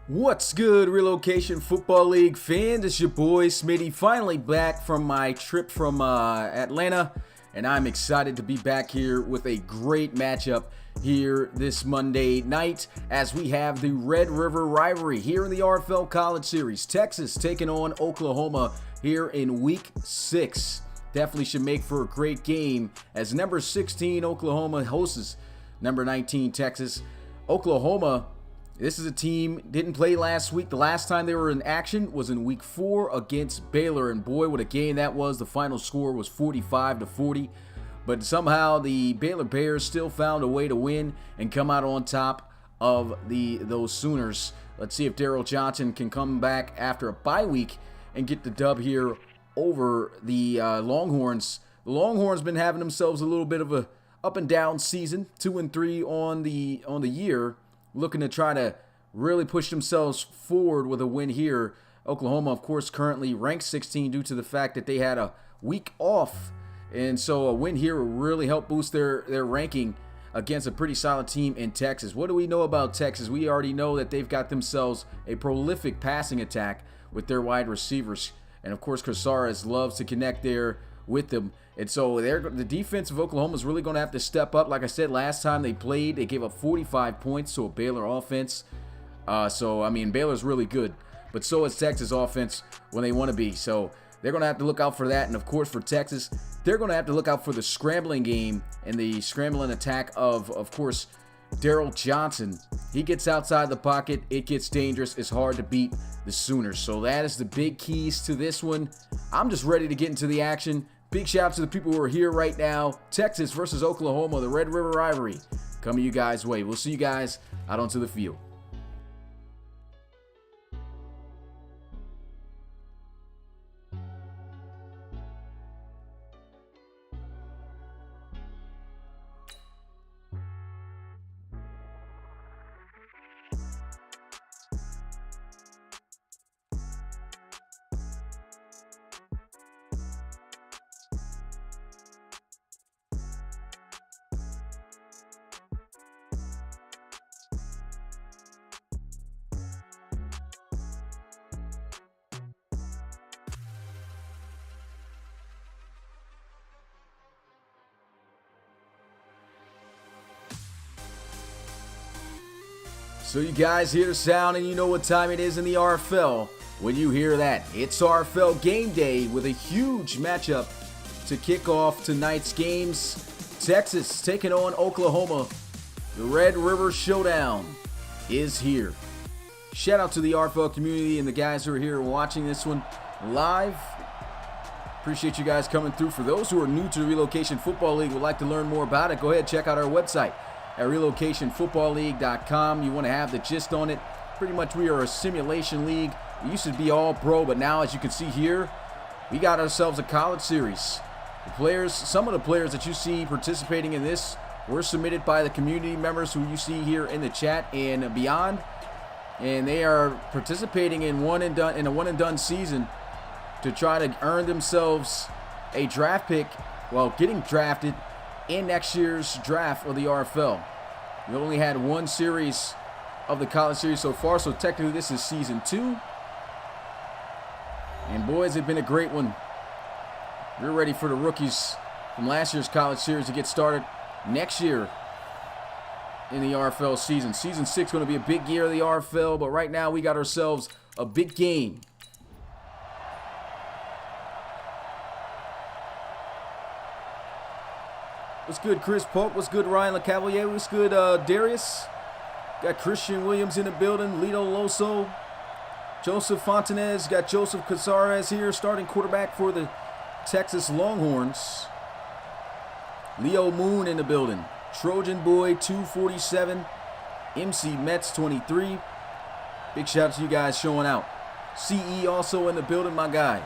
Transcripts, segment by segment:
What's good, Relocation Football League fans? It's your boy Smitty, finally back from my trip from Atlanta, and I'm excited to be back here with a great matchup here this Monday night as we have the Red River rivalry here in the RFL College Series. Texas taking on Oklahoma here in Week 6. Definitely should make for a great game as number 16 Oklahoma hosts number 19 Texas. Oklahoma, this is a team, didn't play last week. The last time they were in action was in Week 4 against Baylor, and boy, what a game that was. The final score was 45-40, but somehow the Baylor Bears still found a way to win and come out on top of those Sooners. Let's see if Daryl Johnson can come back after a bye week and get the dub here over the Longhorns. The Longhorns been having themselves a little bit of a up and down season, 2-3 on the year, looking to try to really push themselves forward with a win here. Oklahoma, of course, currently ranked 16 due to the fact that they had a week off, and so a win here will really help boost their ranking against a pretty solid team in Texas. What do we know about Texas? We already know that they've got themselves a prolific passing attack with their wide receivers, and of course Casares loves to connect there with them. And so the defense of Oklahoma is really going to have to step up. Like I said, last time they played, they gave up 45 points to a Baylor offense. So, Baylor's really good, but so is Texas offense when they want to be. So they're going to have to look out for that. And, of course, for Texas, they're going to have to look out for the scrambling game and the scrambling attack of course, Daryl Johnson. He gets outside the pocket. It gets dangerous. It's hard to beat the Sooners. So that is the big keys to this one. I'm just ready to get into the action. Big shout out to the people who are here right now. Texas versus Oklahoma, the Red River rivalry coming you guys' way. We'll see you guys out onto the field. So you guys hear the sound and you know what time it is in the RFL. When you hear that, it's RFL game day with a huge matchup to kick off tonight's games. Texas taking on Oklahoma. The Red River Showdown is here. Shout out to the RFL community and the guys who are here watching this one live. Appreciate you guys coming through. For those who are new to the Relocation Football League, would like to learn more about it, go ahead and check out our website at relocationfootballleague.com. You want to have the gist on it. Pretty much we are a simulation league. We used to be all pro, but now as you can see here, we got ourselves a college series. The players, some of the players that you see participating in this were submitted by the community members who you see here in the chat and beyond. And they are participating in a one and done season to try to earn themselves a draft pick while getting drafted in next year's draft of the RFL. We only had one series of the college series so far, so technically this is season 2. And boys, it's been a great one. We're ready for the rookies from last year's college series to get started next year in the RFL season. Season 6 going to be a big year of the RFL, but right now we got ourselves a big game. What's good, Chris Polk? What's good, Ryan LeCavalier? What's good, Darius? Got Christian Williams in the building. Lito Loso. Joseph Fontanez. Got Joseph Casares here, starting quarterback for the Texas Longhorns. Leo Moon in the building. Trojan Boy 247. MC Mets 23. Big shout out to you guys showing out. CE also in the building, my guy.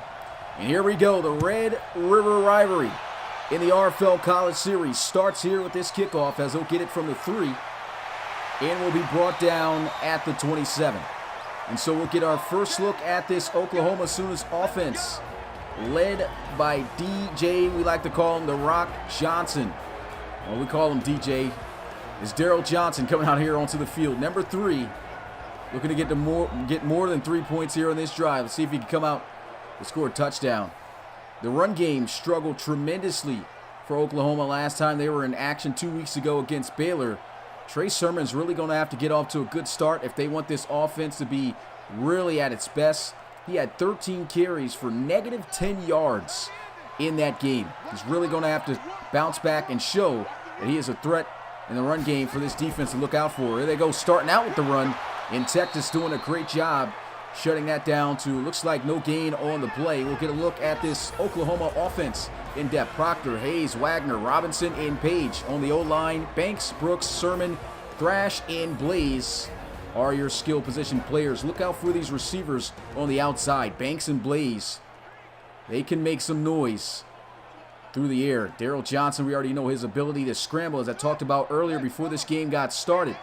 And here we go. The Red River rivalry in the RFL College Series starts here with this kickoff as they'll get it from the 3 and will be brought down at the 27. And so we'll get our first look at this Oklahoma Sooners offense led by DJ, we like to call him the Rock Johnson. Well, we call him DJ. Is Daryl Johnson coming out here onto the field. Number 3 Looking to get more than 3 points here on this drive. Let's see if he can come out and score a touchdown. The run game struggled tremendously for Oklahoma last time they were in action 2 weeks ago against Baylor. Trey Sermon's really going to have to get off to a good start if they want this offense to be really at its best. He had 13 carries for negative 10 yards in that game. He's really going to have to bounce back and show that he is a threat in the run game for this defense to look out for. Here they go, starting out with the run, and Texas doing a great job shutting that down to, looks like, no gain on the play. We'll get a look at this Oklahoma offense in depth. Proctor, Hayes, Wagner, Robinson, and Page on the O-line. Banks, Brooks, Sermon, Thrash, and Blaze are your skill position players. Look out for these receivers on the outside. Banks and Blaze, they can make some noise through the air. Daryl Johnson, we already know his ability to scramble, as I talked about earlier before this game got started.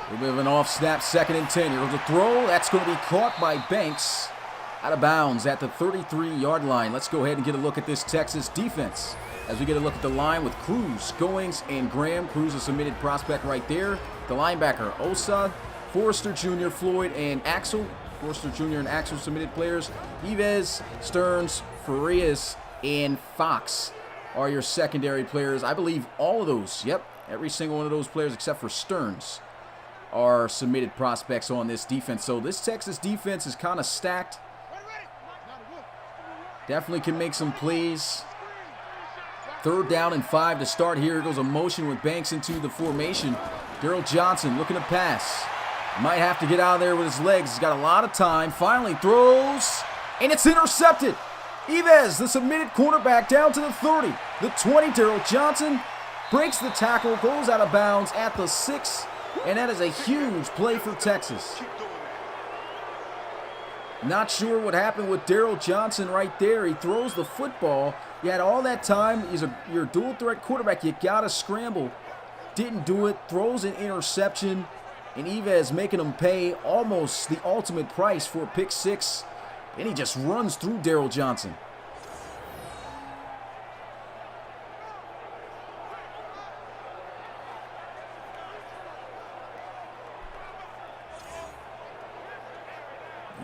A little bit of an off snap, 2nd and 10. Here goes a throw. That's going to be caught by Banks. Out of bounds at the 33-yard line. Let's go ahead and get a look at this Texas defense as we get a look at the line with Cruz, Goings, and Graham. Cruz, a submitted prospect right there. The linebacker, Osa, Forster Jr., Floyd, and Axel. Forster Jr. and Axel submitted players. Yves, Stearns, Farias, and Fox are your secondary players. I believe all of those, yep, every single one of those players except for Stearns are submitted prospects on this defense. So this Texas defense is kind of stacked. Definitely can make some plays. 3rd down and 5 to start here. Here goes a motion with Banks into the formation. Daryl Johnson looking to pass. Might have to get out of there with his legs. He's got a lot of time. Finally throws, and it's intercepted. Yves, the submitted cornerback, down to the 30. The 20, Daryl Johnson breaks the tackle, goes out of bounds at the 6, and that is a huge play for Texas. Not sure what happened with Daryl Johnson right there. He throws the football. You had all that time. You're a dual threat quarterback. You got to scramble. Didn't do it. Throws an interception. And Yves making him pay almost the ultimate price for a pick 6. And he just runs through Daryl Johnson.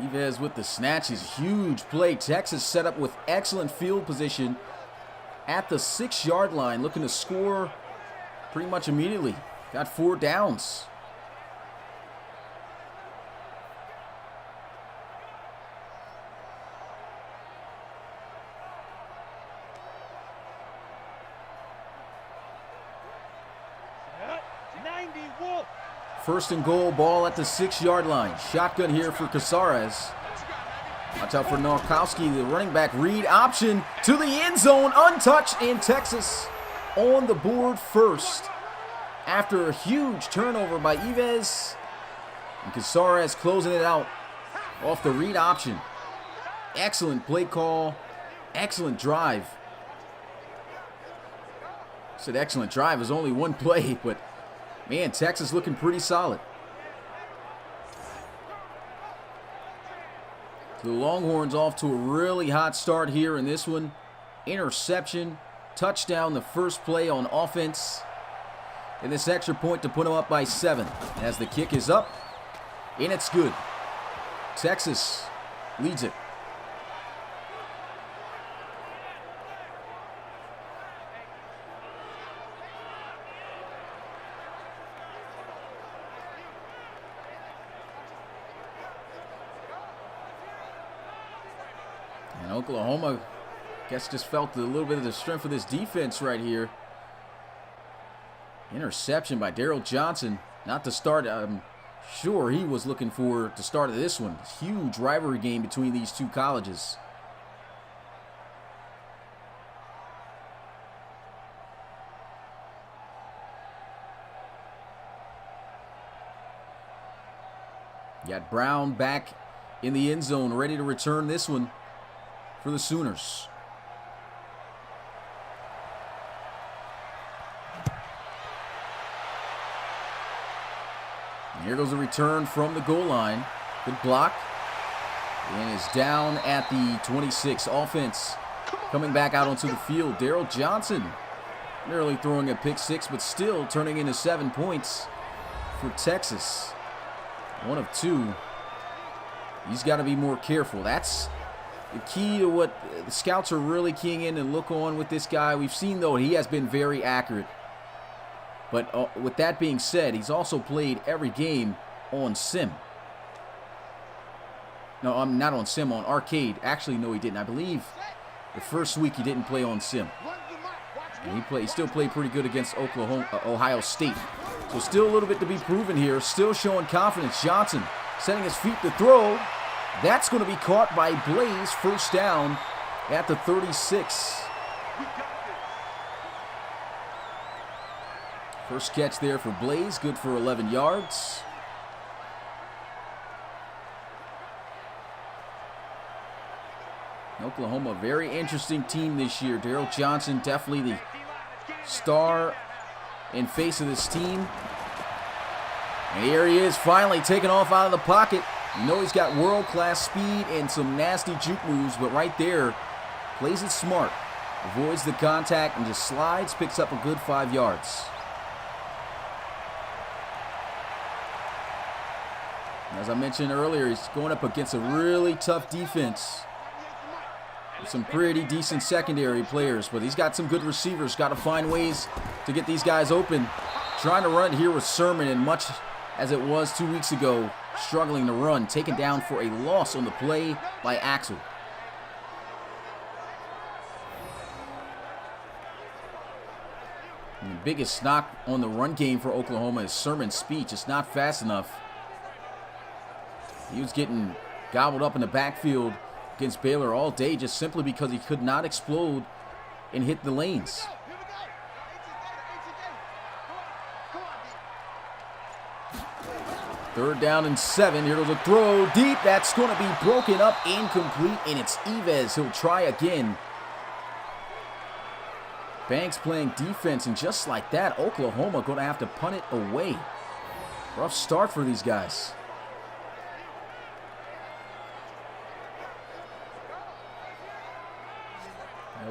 Yves with the snatches. Huge play. Texas set up with excellent field position at the 6-yard line, looking to score pretty much immediately. Got 4 downs. First and goal, ball at the 6-yard line. Shotgun here for Casares. Watch out for Nowakowski, the running back. Read option to the end zone, untouched, and Texas on the board first. After a huge turnover by Yves, and Casares closing it out off the read option. Excellent play call, excellent drive. I said excellent drive, it was only one play, but man, Texas looking pretty solid. The Longhorns off to a really hot start here in this one. Interception, touchdown, the first play on offense. And this extra point to put them up by 7. As the kick is up, and it's good. Texas leads it. And Oklahoma, I guess, just felt a little bit of the strength of this defense right here. Interception by Daryl Johnson. Not to start, I'm sure he was looking for the start of this one. Huge rivalry game between these two colleges. You got Brown back in the end zone, ready to return this one for the Sooners. And here goes a return from the goal line. Good block. And is down at the 26. Offense coming back out onto the field. Daryl Johnson Nearly throwing a pick six, but still turning into 7 points for Texas. 1 of 2. He's got to be more careful. That's the key to what the scouts are really keying in and look on with this guy. We've seen, though, he has been very accurate. But with that being said, he's also played every game on sim. No, I'm not on sim, on arcade. Actually, no, he didn't. I believe the first week he didn't play on sim. And he still played pretty good against Ohio State. So still a little bit to be proven here. Still showing confidence. Johnson setting his feet to throw. That's going to be caught by Blaze. First down at the 36. First catch there for Blaze. Good for 11 yards. Oklahoma, very interesting team this year. Daryl Johnson, definitely the star and face of this team. And here he is, finally taking off out of the pocket. You know he's got world-class speed and some nasty juke moves, but right there, plays it smart. Avoids the contact and just slides, picks up a good 5 yards. As I mentioned earlier, he's going up against a really tough defense. Some pretty decent secondary players, but he's got some good receivers. Got to find ways to get these guys open. Trying to run here with Sermon, and much as it was 2 weeks ago, struggling to run. Taken down for a loss on the play by Axel. And the biggest knock on the run game for Oklahoma is Sermon's speed. It's not fast enough. He was getting gobbled up in the backfield against Baylor all day just simply because he could not explode and hit the lanes. Third down and 7. Here goes a throw deep. That's going to be broken up, incomplete, and it's Yves. He'll try again. Banks playing defense, and just like that, Oklahoma going to have to punt it away. Rough start for these guys.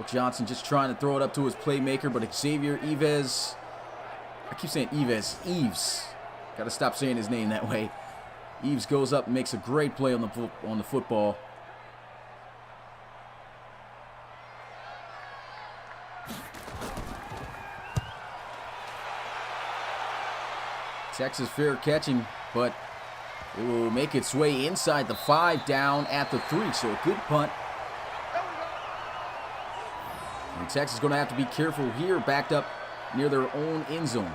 Johnson just trying to throw it up to his playmaker, but Xavier Yves, I keep saying Yves. Got to stop saying his name that way. Yves goes up and makes a great play on the football. Texas fair catching, but it will make its way inside the 5, down at the 3. So a good punt. And Texas is going to have to be careful here, backed up near their own end zone.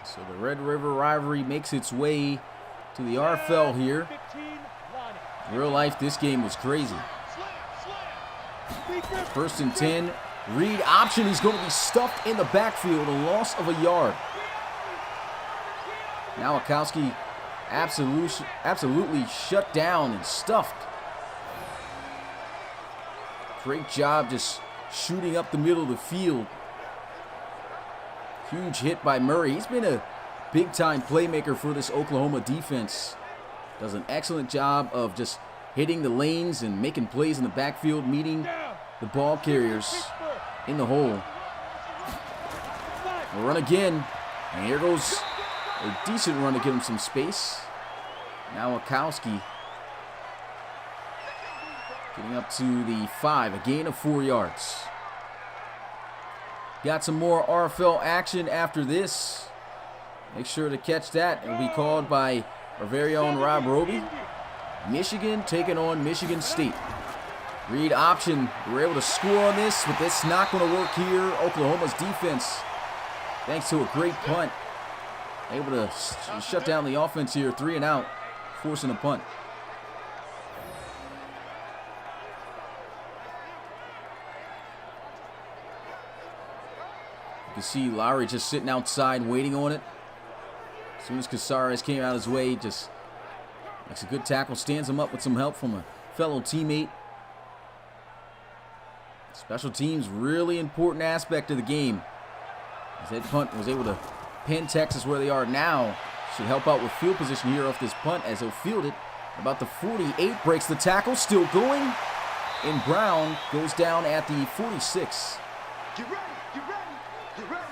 So the Red River rivalry makes its way to the RFL here. In real life, this game was crazy. First and 10. Read option. He's going to be stuffed in the backfield. A loss of a yard. Now Wachowski absolutely shut down and stuffed. Great job just shooting up the middle of the field. Huge hit by Murray. He's been a big-time playmaker for this Oklahoma defense. Does an excellent job of just hitting the lanes and making plays in the backfield, meeting the ball carriers in the hole. A run again, and here goes a decent run to give him some space. Now Wachowski getting up to the 5, a gain of 4 yards. Got some more RFL action after this. Make sure to catch that. It'll be called by our very own Rob Roby. Michigan taking on Michigan State. Read option. We're able to score on this, but that's not going to work here. Oklahoma's defense, thanks to a great punt, able to shut down the offense here. 3 and out, forcing a punt. You can see Lowry just sitting outside waiting on it. As soon as Casares came out his way, just makes a good tackle, stands him up with some help from a fellow teammate. Special teams, really important aspect of the game. As that punt was able to pin Texas where they are now. Should help out with field position here off this punt as he'll field it. About the 48, breaks the tackle, still going. And Brown goes down at the 46. Get ready, get ready, get ready.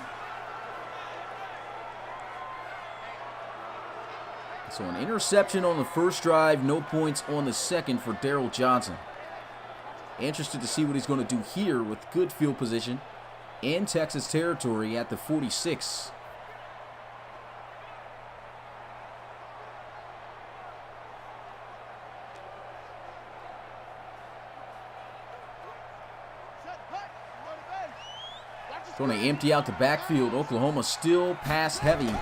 So an interception on the first drive, no points on the second for Daryl Johnson. Interested to see what he's going to do here with good field position in Texas territory at the 46. Going to empty out the backfield. Oklahoma still pass heavy.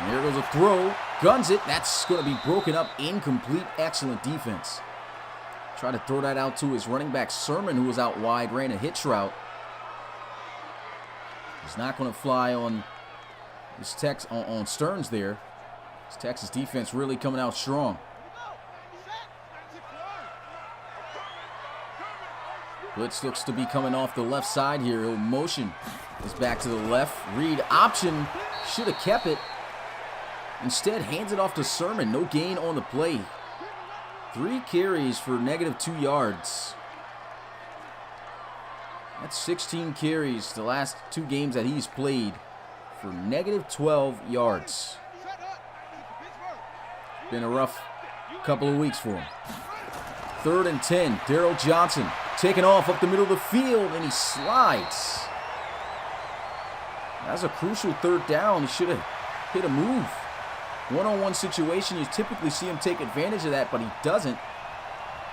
And here goes a throw. Guns it. That's going to be broken up. Incomplete. Excellent defense. Try to throw that out to his running back, Sermon, who was out wide, ran a hitch route. He's not going to fly on this on Stearns there. This Texas defense really coming out strong. Blitz looks to be coming off the left side here. He'll motion is back to the left. Reed option. Should have kept it. Instead, hands it off to Sermon. No gain on the play. 3 carries for -2 yards. That's 16 carries the last 2 games that he's played for -12 yards. Been a rough couple of weeks for him. 3rd and 10. Daryl Johnson taking off up the middle of the field, and he slides. That's a crucial 3rd down. He should have hit a move. One-on-one situation, you typically see him take advantage of that, but he doesn't.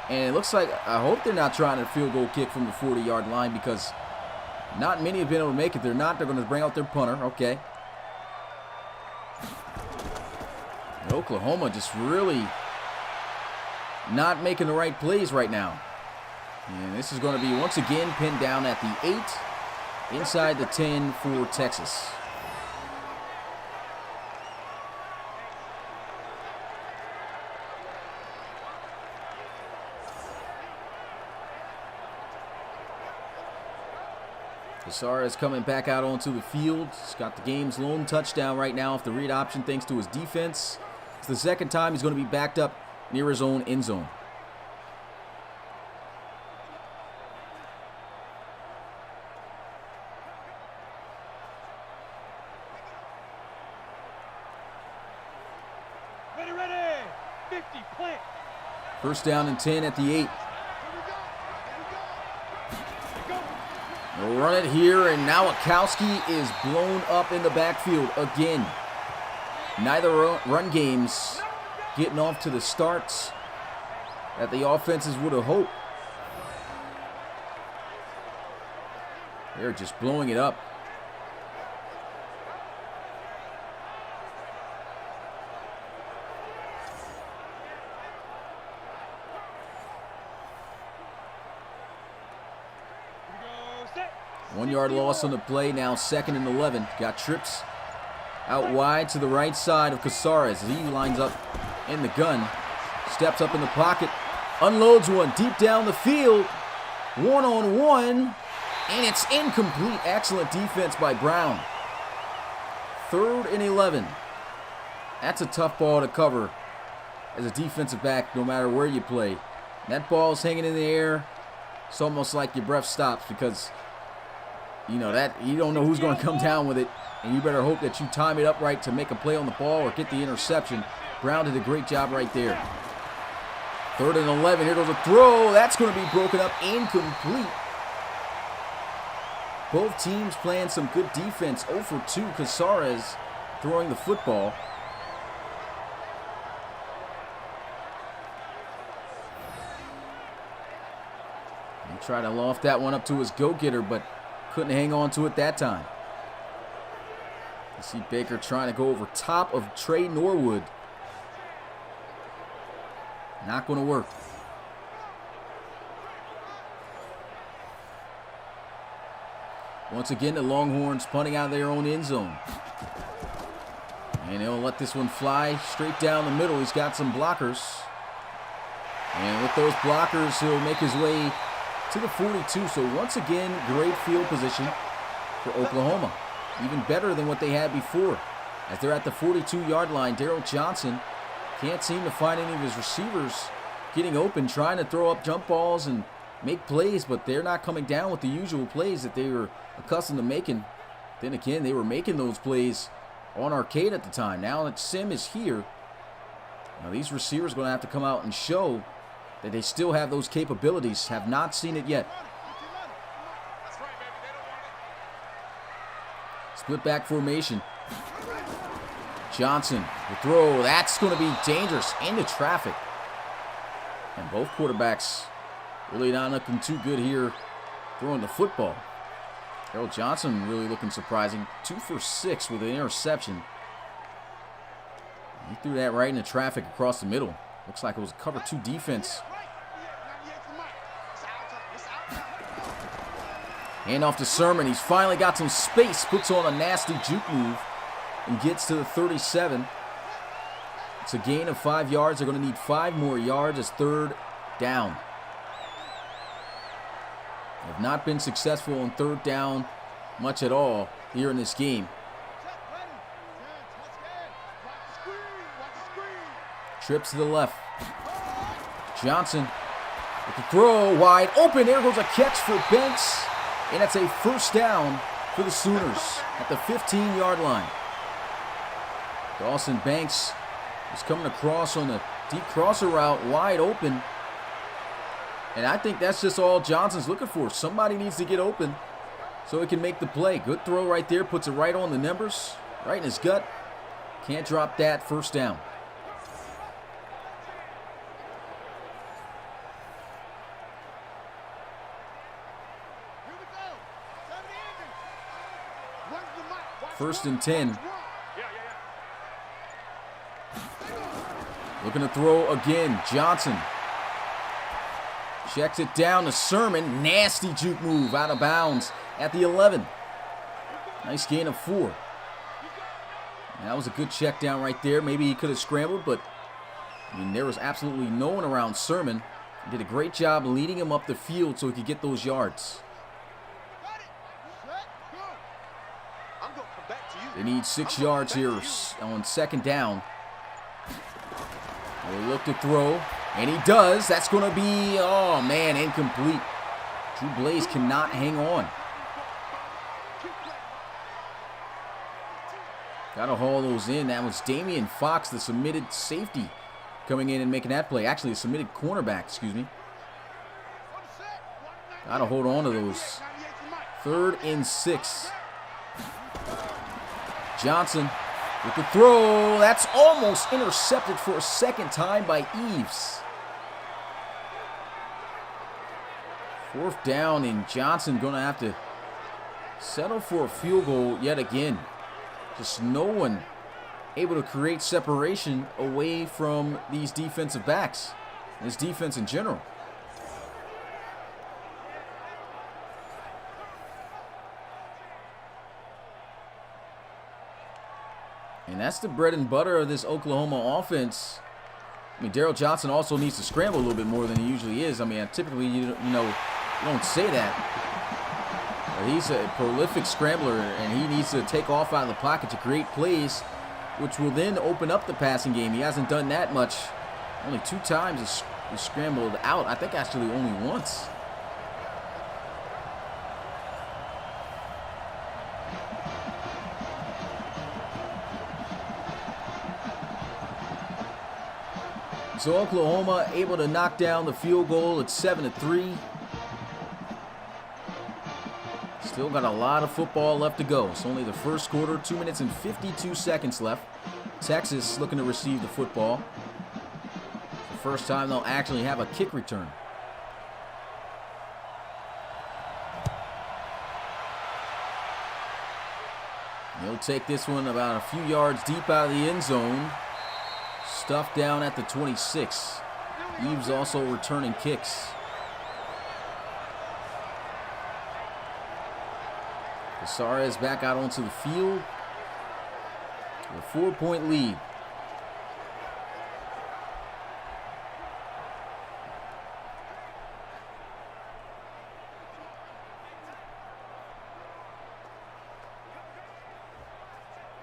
And it looks like, I hope they're not trying a field goal kick from the 40-yard line, because not many have been able to make it. They're not. They're going to bring out their punter. Okay. And Oklahoma just really not making the right plays right now. And this is going to be, once again, pinned down at the 8, inside the 10 for Texas. Casares coming back out onto the field. He's got the game's lone touchdown right now off the read option thanks to his defense. It's the 2nd time he's going to be backed up near his own end zone. Ready, 50, plant. 1st down and 10 at the 8. They'll run it here, and now Wachowski is blown up in the backfield again. Neither run games getting off to the starts that the offenses would have hoped. They're just blowing it up. One-yard loss on the play, now 2nd and 11. Got trips out wide to the right side of Casares. He lines up in the gun, steps up in the pocket, unloads one deep down the field. One-on-one, and it's incomplete. Excellent defense by Brown. 3rd and 11. That's a tough ball to cover as a defensive back, no matter where you play. That ball's hanging in the air. It's almost like your breath stops, because you know that you don't know who's going to come down with it, and you better hope that you time it up right to make a play on the ball or get the interception. Brown did a great job right there. 3rd and 11. Here goes a throw. That's going to be broken up. Incomplete. Both teams playing some good defense. 0 for 2. Casares throwing the football. He tried to loft that one up to his go-getter, but couldn't hang on to it that time. You see Baker trying to go over top of Trey Norwood. Not going to work. Once again, the Longhorns punting out of their own end zone. And he'll let this one fly straight down the middle. He's got some blockers. And with those blockers, he'll make his way to the 42. So once again, great field position for Oklahoma. Even better than what they had before. As they're at the 42-yard line, Daryl Johnson can't seem to find any of his receivers getting open, trying to throw up jump balls and make plays, but they're not coming down with the usual plays that they were accustomed to making. Then again, they were making those plays on arcade at the time. Now that Sim is here, these receivers are going to have to come out and show that they still have those capabilities. Have not seen it yet. Split back formation. Johnson, the throw. That's going to be dangerous into traffic. And both quarterbacks really not looking too good here throwing the football. Daryl Johnson really looking surprising. 2 for 6 with an interception. He threw that right into traffic across the middle. Looks like it was a cover 2 defense. Hand off to Sermon. He's finally got some space. Puts on a nasty juke move and gets to the 37. It's a gain of 5 yards. They're going to need 5 more yards as 3rd down. They have not been successful on 3rd down much at all here in this game. Trips to the left. Johnson with the throw wide open. There goes a catch for Banks. And that's a 1st down for the Sooners at the 15-yard line. Dawson Banks is coming across on the deep crosser route, wide open. And I think that's just all Johnson's looking for. Somebody needs to get open so he can make the play. Good throw right there, puts it right on the numbers, right in his gut. Can't drop that. 1st down. First and 10. Looking to throw again. Johnson checks it down to Sermon. Nasty juke move out of bounds at the 11. Nice gain of 4. And that was a good check down right there. Maybe he could have scrambled, but there was absolutely no one around Sermon. He did a great job leading him up the field so he could get those yards. They need 6 yards here on 2nd down. They look to throw, and he does. That's going to be, oh man, incomplete. Drew Blaze cannot hang on. Got to haul those in. That was Damian Fox, the submitted safety, coming in and making that play. Actually, a submitted cornerback, excuse me. Got to hold on to those. 3rd and 6. Johnson with the throw. That's almost intercepted for a 2nd time by Eves. 4th down, and Johnson going to have to settle for a field goal yet again. Just no one able to create separation away from these defensive backs. This defense in general. And that's the bread and butter of this Oklahoma offense. Daryl Johnson also needs to scramble a little bit more than he usually is. Typically, you don't say that. But he's a prolific scrambler, and he needs to take off out of the pocket to create plays, which will then open up the passing game. He hasn't done that much. Only 2 times he scrambled out. I think actually only once. So Oklahoma able to knock down the field goal at 7-3. Still got a lot of football left to go. It's only the 1st quarter, 2 minutes and 52 seconds left. Texas looking to receive the football. The first time they'll actually have a kick return. He'll take this one about a few yards deep out of the end zone. Stuffed down at the 26. Eves also returning kicks. Casares back out onto the field. A 4-point lead.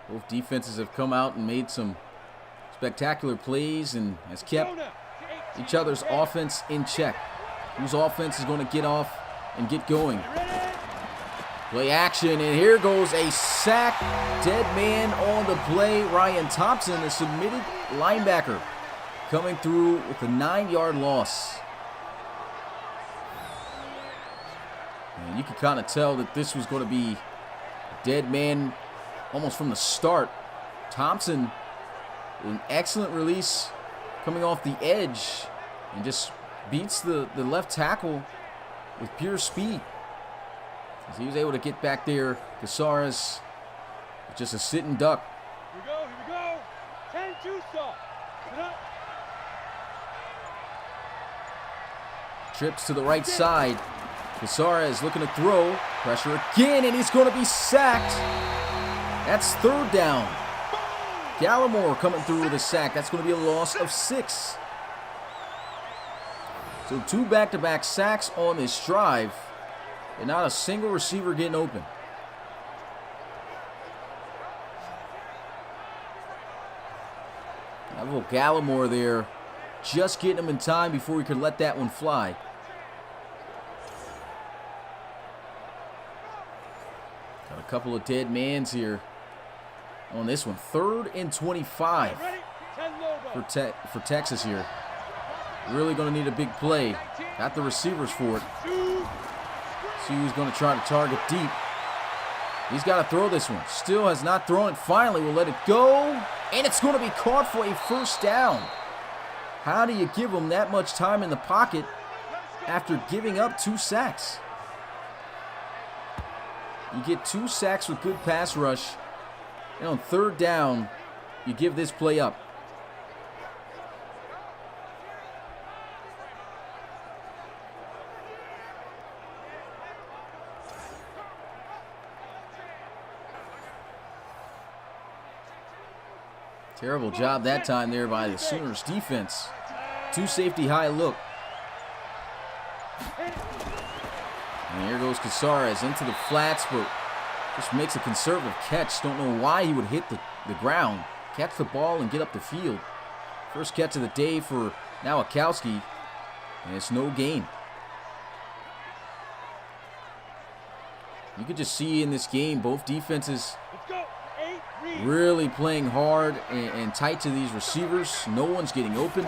Both defenses have come out and made some spectacular plays and has kept each other's offense in check. Whose offense is going to get off and get going? Play action, and here goes a sack. Dead man on the play. Ryan Thompson, the submitted linebacker, coming through with a 9-yard loss. And you can kind of tell that this was going to be a dead man almost from the start. Thompson, an excellent release coming off the edge, and just beats the left tackle with pure speed. As he was able to get back there, Casares, just a sitting duck. Here we go. 10-2 stop. Sit up. Trips to the right side. Casares looking to throw. Pressure again, and he's going to be sacked. That's third down. Gallimore coming through with a sack. That's going to be a loss of 6. So 2 back-to-back sacks on this drive, and not a single receiver getting open. That little Gallimore there, just getting him in time before he could let that one fly. Got a couple of dead mans here on this one. 3rd and 25 for Texas here. Really going to need a big play. Got the receivers for it. See who's going to try to target deep. He's got to throw this one. Still has not thrown it. Finally will let it go. And it's going to be caught for a first down. How do you give him that much time in the pocket after giving up 2 sacks? You get 2 sacks with good pass rush. And on 3rd down, you give this play up. Terrible job that time there by the Sooners defense. 2 safety high look. And here goes Casares into the flats, but just makes a conservative catch. Don't know why he would hit the ground. Catch the ball and get up the field. First catch of the day for Nowakowski, and it's no gain. You could just see in this game both defenses really playing hard and tight to these receivers. No one's getting open.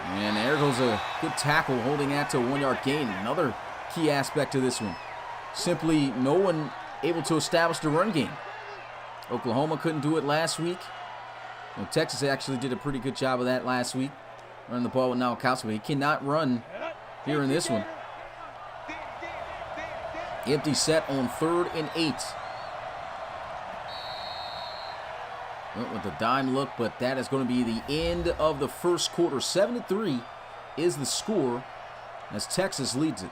And there goes a good tackle holding that to a 1-yard gain. Another key aspect to this one. Simply no one able to establish the run game. Oklahoma couldn't do it last week. Well, Texas actually did a pretty good job of that last week. Running the ball with Nowakowski, but he cannot run here in this one. Empty set on 3rd and 8. Went with the dime look, but that is going to be the end of the first quarter. 7-3 is the score as Texas leads it.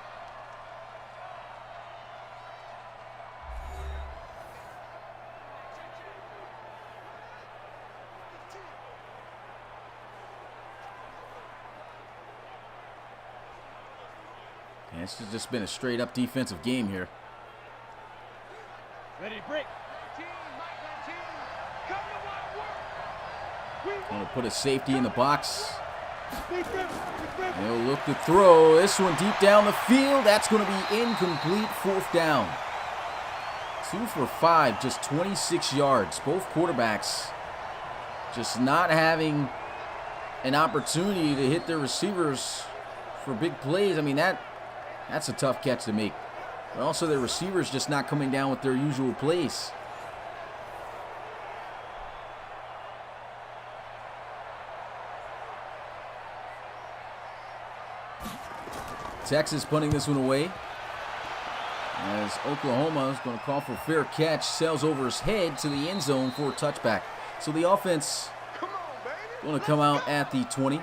And it's just been a straight-up defensive game here. Ready to break. Going to put a safety in the box. They'll look to throw. This one deep down the field. That's going to be incomplete. 4th down. 2 for 5, just 26 yards. Both quarterbacks just not having an opportunity to hit their receivers for big plays. I mean, that's a tough catch to make. But also their receivers just not coming down with their usual plays. Texas punting this one away, as Oklahoma is going to call for fair catch, sails over his head to the end zone for a touchback. So the offense going to come out at the 20.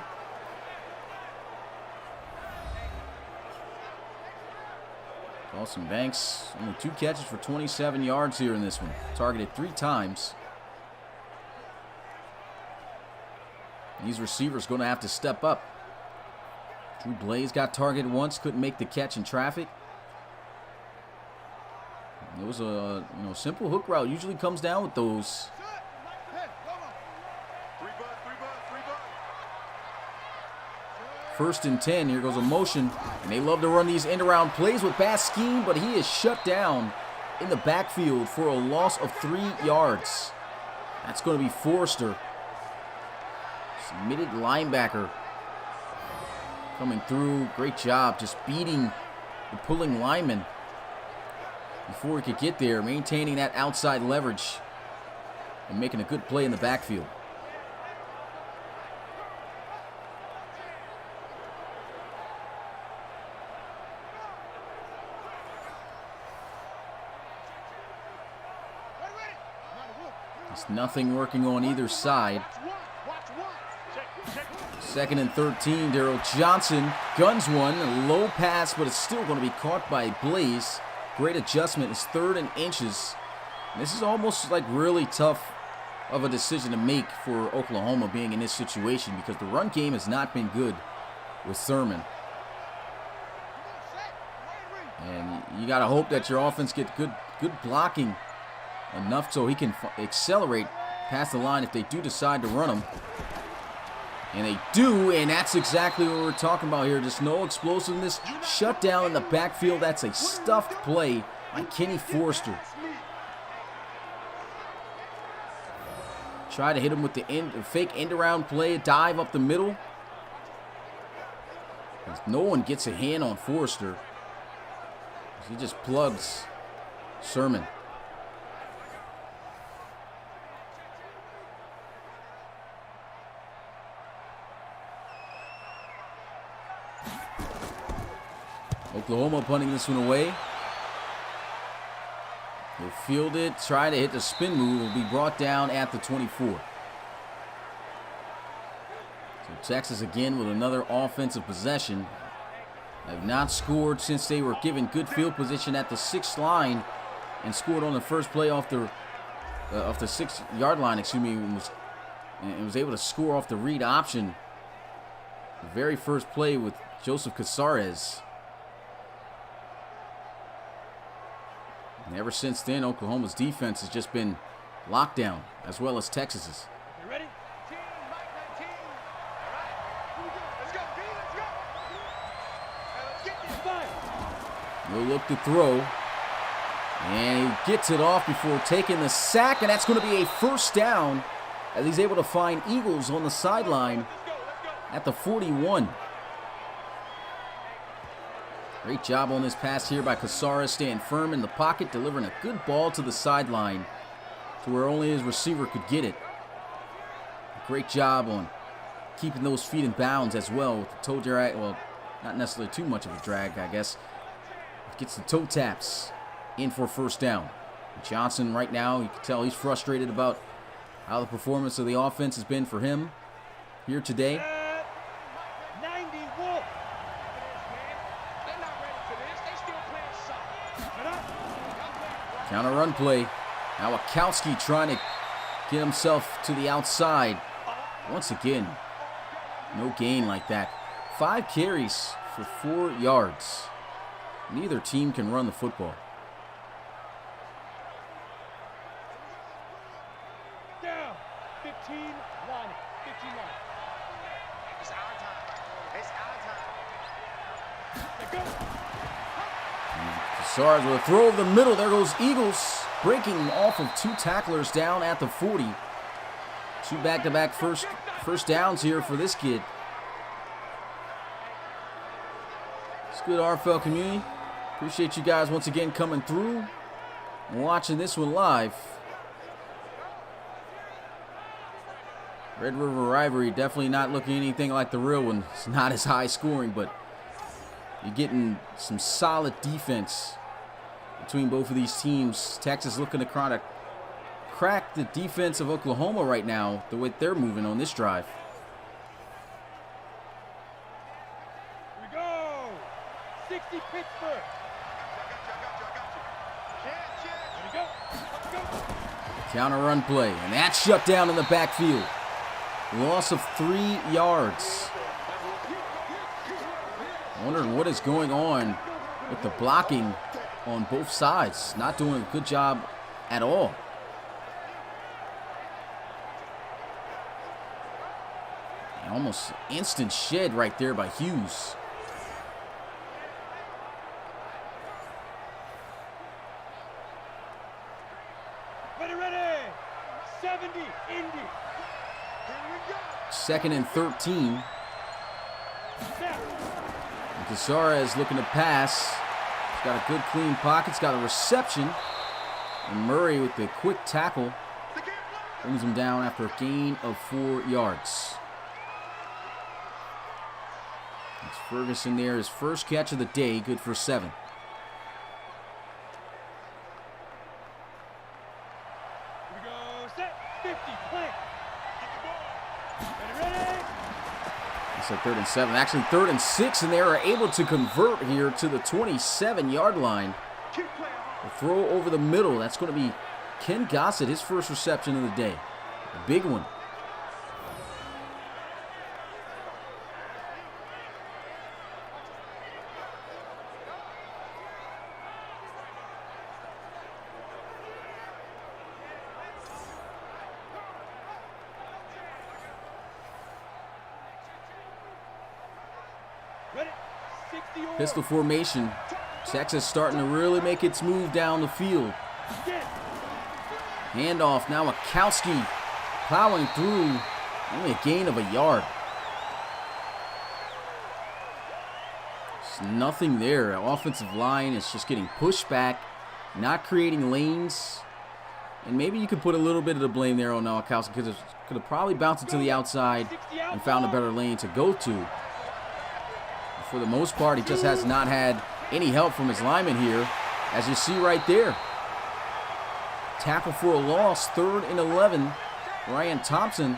Dawson Banks, only 2 catches for 27 yards here in this one. Targeted 3 times. These receivers going to have to step up. Drew Blaze got targeted once, couldn't make the catch in traffic. It was a simple hook route. Usually comes down with those. First and 10. Here goes a motion. And they love to run these end-around plays with bad scheme, but he is shut down in the backfield for a loss of 3 yards. That's going to be Forster. Submitted linebacker. Coming through. Great job just beating the pulling lineman before he could get there, maintaining that outside leverage and making a good play in the backfield. There's nothing working on either side. 2nd and 13, Darrell Johnson guns one, a low pass, but it's still going to be caught by Blaze. Great adjustment. It's 3rd and inches. And this is almost like really tough of a decision to make for Oklahoma being in this situation because the run game has not been good with Thurman. And you got to hope that your offense gets good blocking enough so he can accelerate past the line if they do decide to run him. And they do, and that's exactly what we're talking about here. Just no explosiveness. Shut down in the backfield. That's a stuffed play by Kenny Forster. Try to hit him with the fake end-around play, dive up the middle. No one gets a hand on Forster. He just plugs Sermon. Oklahoma punting this one away. He'll field it, try to hit the spin move, will be brought down at the 24. So Texas again with another offensive possession. Have not scored since they were given good field position at the 6th line and scored on the first play off the 6-yard line, and was able to score off the read option. The very first play with Joseph Casares. And ever since then, Oklahoma's defense has just been locked down, as well as Texas's. You ready? Team, Mike 19. All right. Let's go. Let's go. Let's get this fight. No look to throw. And he gets it off before taking the sack, and that's going to be a first down as he's able to find Eagles on the sideline at the 41. Great job on this pass here by Casares, staying firm in the pocket, delivering a good ball to the sideline to where only his receiver could get it. Great job on keeping those feet in bounds as well with the toe drag. Well, not necessarily too much of a drag, I guess. Gets the toe taps in for first down. Johnson right now, you can tell he's frustrated about how the performance of the offense has been for him here today. Counter run play. Now Wachowski trying to get himself to the outside. Once again, no gain like that. 5 carries for 4 yards. Neither team can run the football. Down. 15 line. 15 line. It's our time. It's our time. Let's go. Casares with a throw over the middle. There goes Eagles, breaking off of 2 tacklers down at the 40. 2 back-to-back first downs here for this kid. It's good, RFL community. Appreciate you guys once again coming through and watching this one live. Red River rivalry definitely not looking anything like the real one. It's not as high scoring, but you're getting some solid defense between both of these teams. Texas looking to try to crack the defense of Oklahoma right now, the way they're moving on this drive. Here we go. 60 Pittsburgh. Here we go. Let's go. Counter run play, and that's shut down in the backfield. Loss of 3 yards. Wondering what is going on with the blocking on both sides. Not doing a good job at all. Almost instant shed right there by Hughes. Ready. 70, Indy. Here we go. 2nd and 13. Casares looking to pass. He's got a good clean pocket. He's got a reception. And Murray with the quick tackle brings him down after a gain of 4 yards. It's Ferguson there, his first catch of the day, good for 7. Here we go. Set. 50. Play. Ready. It's a 3rd and 7, actually 3rd and 6, and they are able to convert here to the 27-yard line. A throw over the middle. That's going to be Ken Gossett, his first reception of the day. A big one. Ready. 60 or Pistol formation. Texas starting to really make its move down the field. Get. Handoff now. Wachowski plowing through. Only a gain of a yard. There's nothing there. The offensive line is just getting pushed back, not creating lanes. And maybe you could put a little bit of the blame there on Wachowski because could have probably bounced it to the outside and found a better lane to go to. For the most part, he just has not had any help from his linemen here, as you see right there. Tackle for a loss, 3rd and 11. Ryan Thompson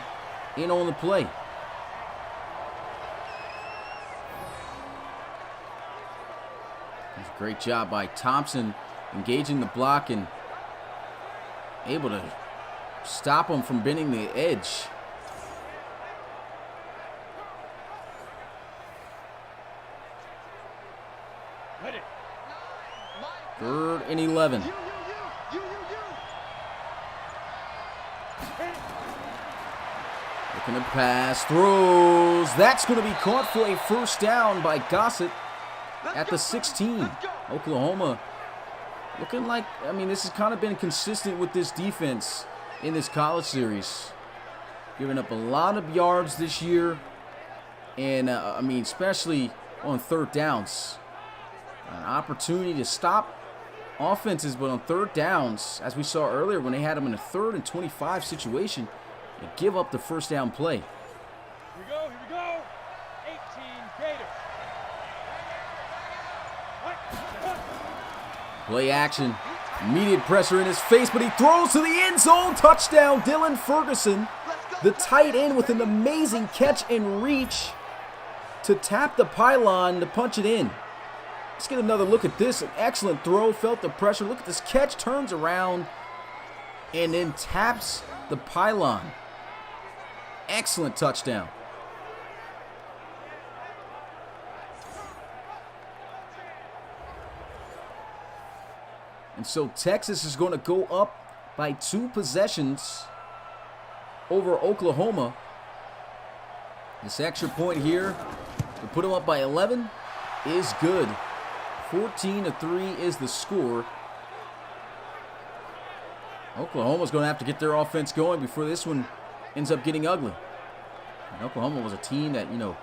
in on the play. Great job by Thompson engaging the block and able to stop him from bending the edge. Ready. 3rd and 11. Looking to pass, throws. That's going to be caught for a first down by Gossett at the 16. Oklahoma looking like, I mean, this has kind of been consistent with this defense in this college series. Giving up a lot of yards this year. And, I mean, especially on 3rd downs. An opportunity to stop offenses, but on 3rd downs, as we saw earlier when they had them in a 3rd and 25 situation, they give up the first down play. Here we go. 18 Gators. Play action. Immediate pressure in his face, but he throws to the end zone. Touchdown, Dylan Ferguson. The tight end with an amazing catch and reach to tap the pylon to punch it in. Let's get another look at this. An excellent throw. Felt the pressure. Look at this catch. Turns around and then taps the pylon. Excellent touchdown. And so Texas is going to go up by 2 possessions over Oklahoma. This extra point here to put them up by 11 is good. 14-3 is the score. Oklahoma's going to have to get their offense going before this one ends up getting ugly. And Oklahoma was a team that, I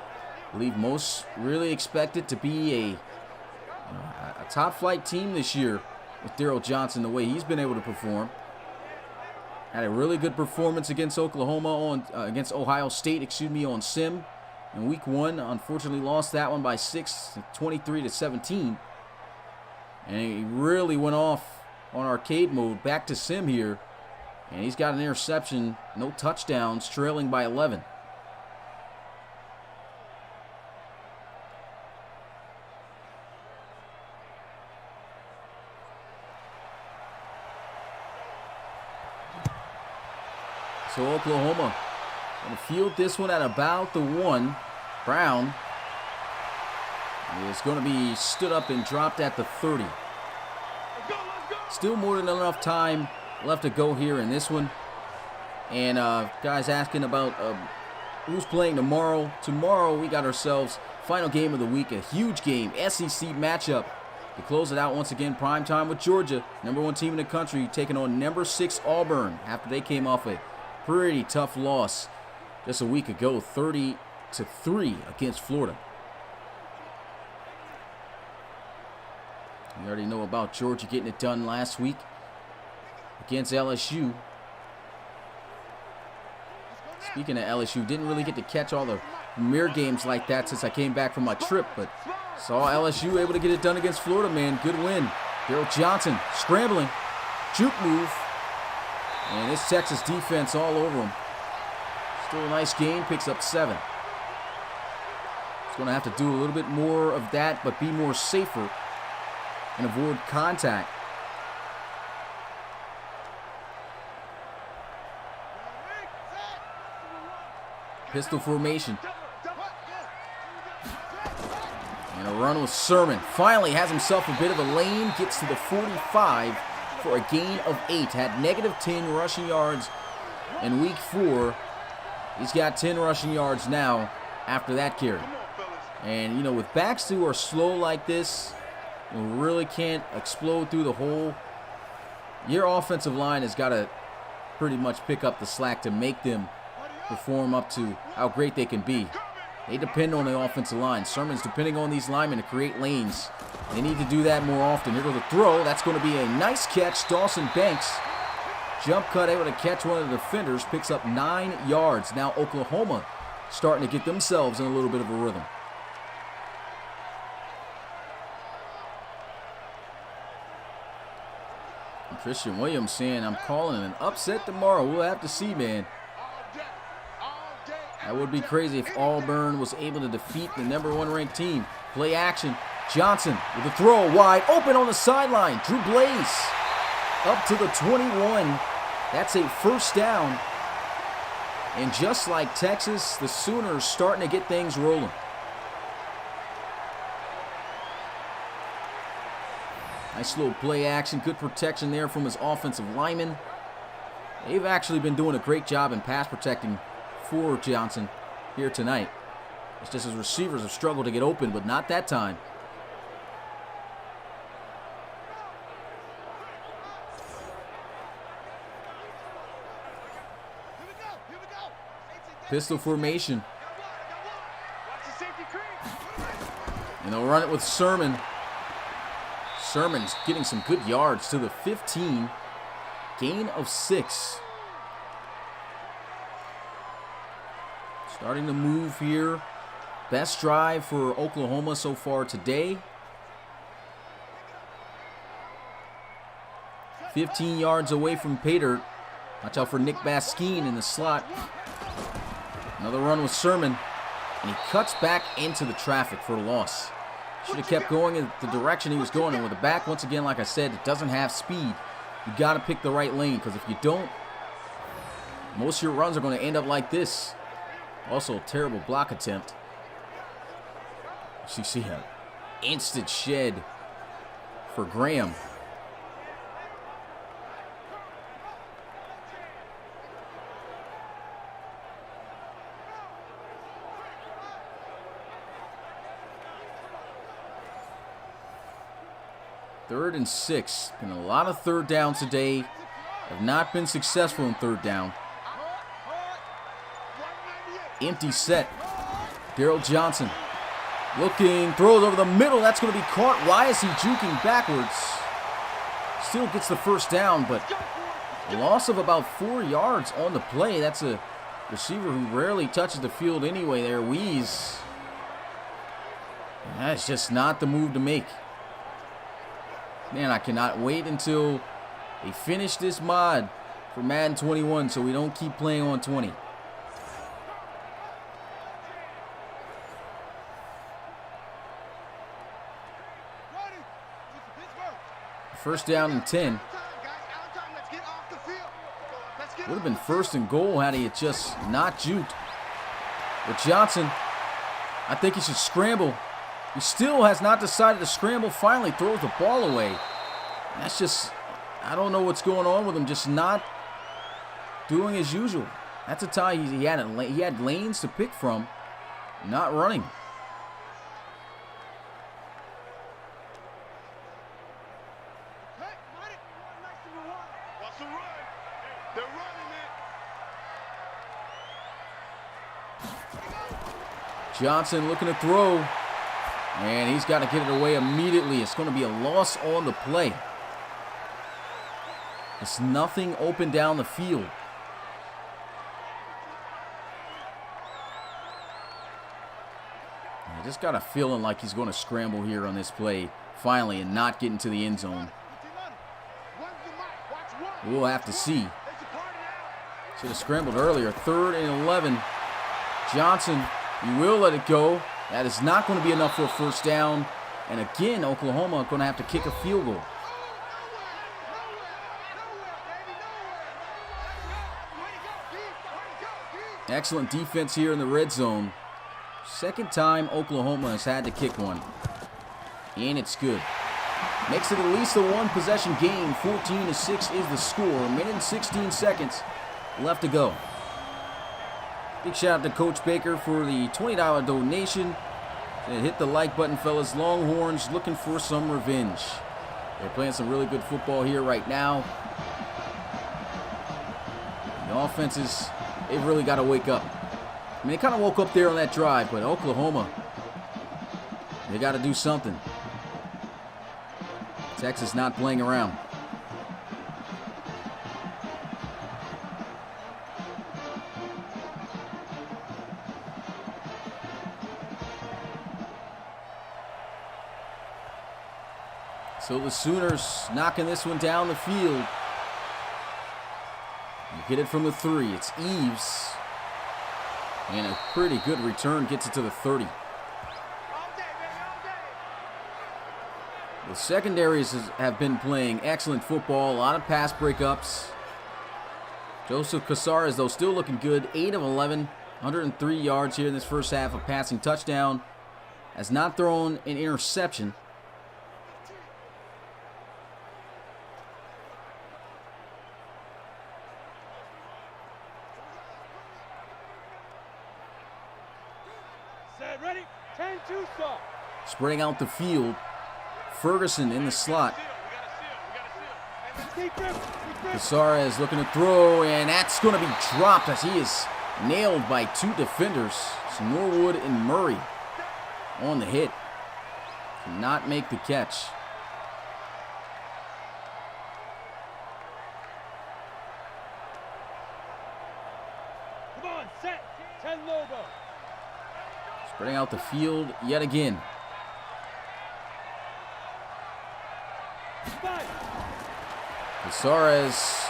believe most really expected to be a top flight team this year with Daryl Johnson, the way he's been able to perform. Had a really good performance against against Ohio State, on Sim in week 1. Unfortunately lost that one by 6, 23-17. And he really went off on arcade mode, back to Sim here. And he's got an interception, no touchdowns, trailing by 11. So Oklahoma Gonna field this one at about the 1. Brown is going to be stood up and dropped at the 30. Still more than enough time left to go here in this one. And guys asking about who's playing tomorrow. Tomorrow we got ourselves final game of the week, a huge game, SEC matchup. To close it out once again, prime time with Georgia, #1 team in the country, taking on #6 Auburn after they came off a pretty tough loss just a week ago, 30-3 against Florida. You already know about Georgia getting it done last week against LSU. Speaking of LSU, didn't really get to catch all the mirror games like that since I came back from my trip, but saw LSU able to get it done against Florida, man. Good win. Daryl Johnson scrambling. Juke move. And this Texas defense all over him. Still a nice game. Picks up 7. He's going to have to do a little bit more of that, but be more safer and avoid contact. Pistol formation. And a run with Sermon. Finally has himself a bit of a lane. Gets to the 45 for a gain of 8. Had -10 rushing yards in week 4. He's got 10 rushing yards now after that carry. And, you know, with backs who are slow like this, you really can't explode through the hole. Your offensive line has got to pretty much pick up the slack to make them perform up to how great they can be. They depend on the offensive line. Sermon's depending on these linemen to create lanes. They need to do that more often. Here goes the throw. That's going to be a nice catch. Dawson Banks, jump cut, able to catch one of the defenders. Picks up 9 yards. Now Oklahoma starting to get themselves in a little bit of a rhythm. And Christian Williams saying, I'm calling an upset tomorrow. We'll have to see, man. That would be crazy if Auburn was able to defeat the #1 ranked team. Play action. Johnson with a throw wide open on the sideline. Drew Blaze up to the 21. That's a first down. And just like Texas, the Sooners starting to get things rolling. Nice little play action. Good protection there from his offensive lineman. They've actually been doing a great job in pass protecting for Johnson here tonight. It's just his receivers have struggled to get open, but not that time. Pistol formation. And they'll run it with Sermon. Sermon's getting some good yards to the 15. Gain of 6. Starting to move here. Best drive for Oklahoma so far today. 15 yards away from pay dirt. Watch out for Nick Baskeen in the slot. Another run with Sermon. And he cuts back into the traffic for a loss. Should have kept going in the direction he was going. And with the back, once again, like I said, it doesn't have speed. You got to pick the right lane, because if you don't, most of your runs are going to end up like this. Also, a terrible block attempt. You see an instant shed for Graham. Third and 6. Been a lot of third downs today. Have not been successful in third down. Empty set. Daryl Johnson looking, throws over the middle. That's going to be caught. Why is he juking backwards? Still gets the first down, but a loss of about 4 yards on the play. That's a receiver who rarely touches the field anyway there. Weeze. That's just not the move to make. Man, I cannot wait until they finish this mod for Madden 21 so we don't keep playing on 20. First down and 10. Would have been first and goal had he had just not juked. But Johnson, I think he should scramble. He still has not decided to scramble. Finally throws the ball away. That's just, I don't know what's going on with him. Just not doing as usual. That's a tie. He had lanes to pick from. Not running. What's the run? They're running it. Johnson looking to throw. And he's got to get it away immediately. It's going to be a loss on the play. It's nothing open down the field. I just got a feeling like he's going to scramble here on this play finally and not get into the end zone. We'll have to see. Should have scrambled earlier. 3rd and 11. Johnson, he will let it go. That is not going to be enough for a first down. And again, Oklahoma going to have to kick a field goal. Excellent defense here in the red zone. Second time Oklahoma has had to kick one. And it's good. Makes it at least a one-possession game. 14-6 is the score. A minute and 16 seconds left to go. Big shout out to Coach Baker for the $20 donation. And hit the like button, fellas. Longhorns looking for some revenge. They're playing some really good football here right now. The offenses, they've really got to wake up. I mean, they kind of woke up there on that drive, but Oklahoma, they got to do something. Texas not playing around. So the Sooners knocking this one down the field. You get it from the 3. It's Eves. And a pretty good return gets it to the 30. The secondaries have been playing excellent football. A lot of pass breakups. Joseph Casares, though, still looking good. 8 of 11. 103 yards here in this first half. A passing touchdown. Has not thrown an interception. Set, ready, 10-2 stop. Spreading out the field. Ferguson in the slot. Casares looking to throw, and that's going to be dropped as he is nailed by 2 defenders. It's Norwood and Murray on the hit. Cannot make the catch. Come on, set, 10 logo. Spreading out the field yet again. Casares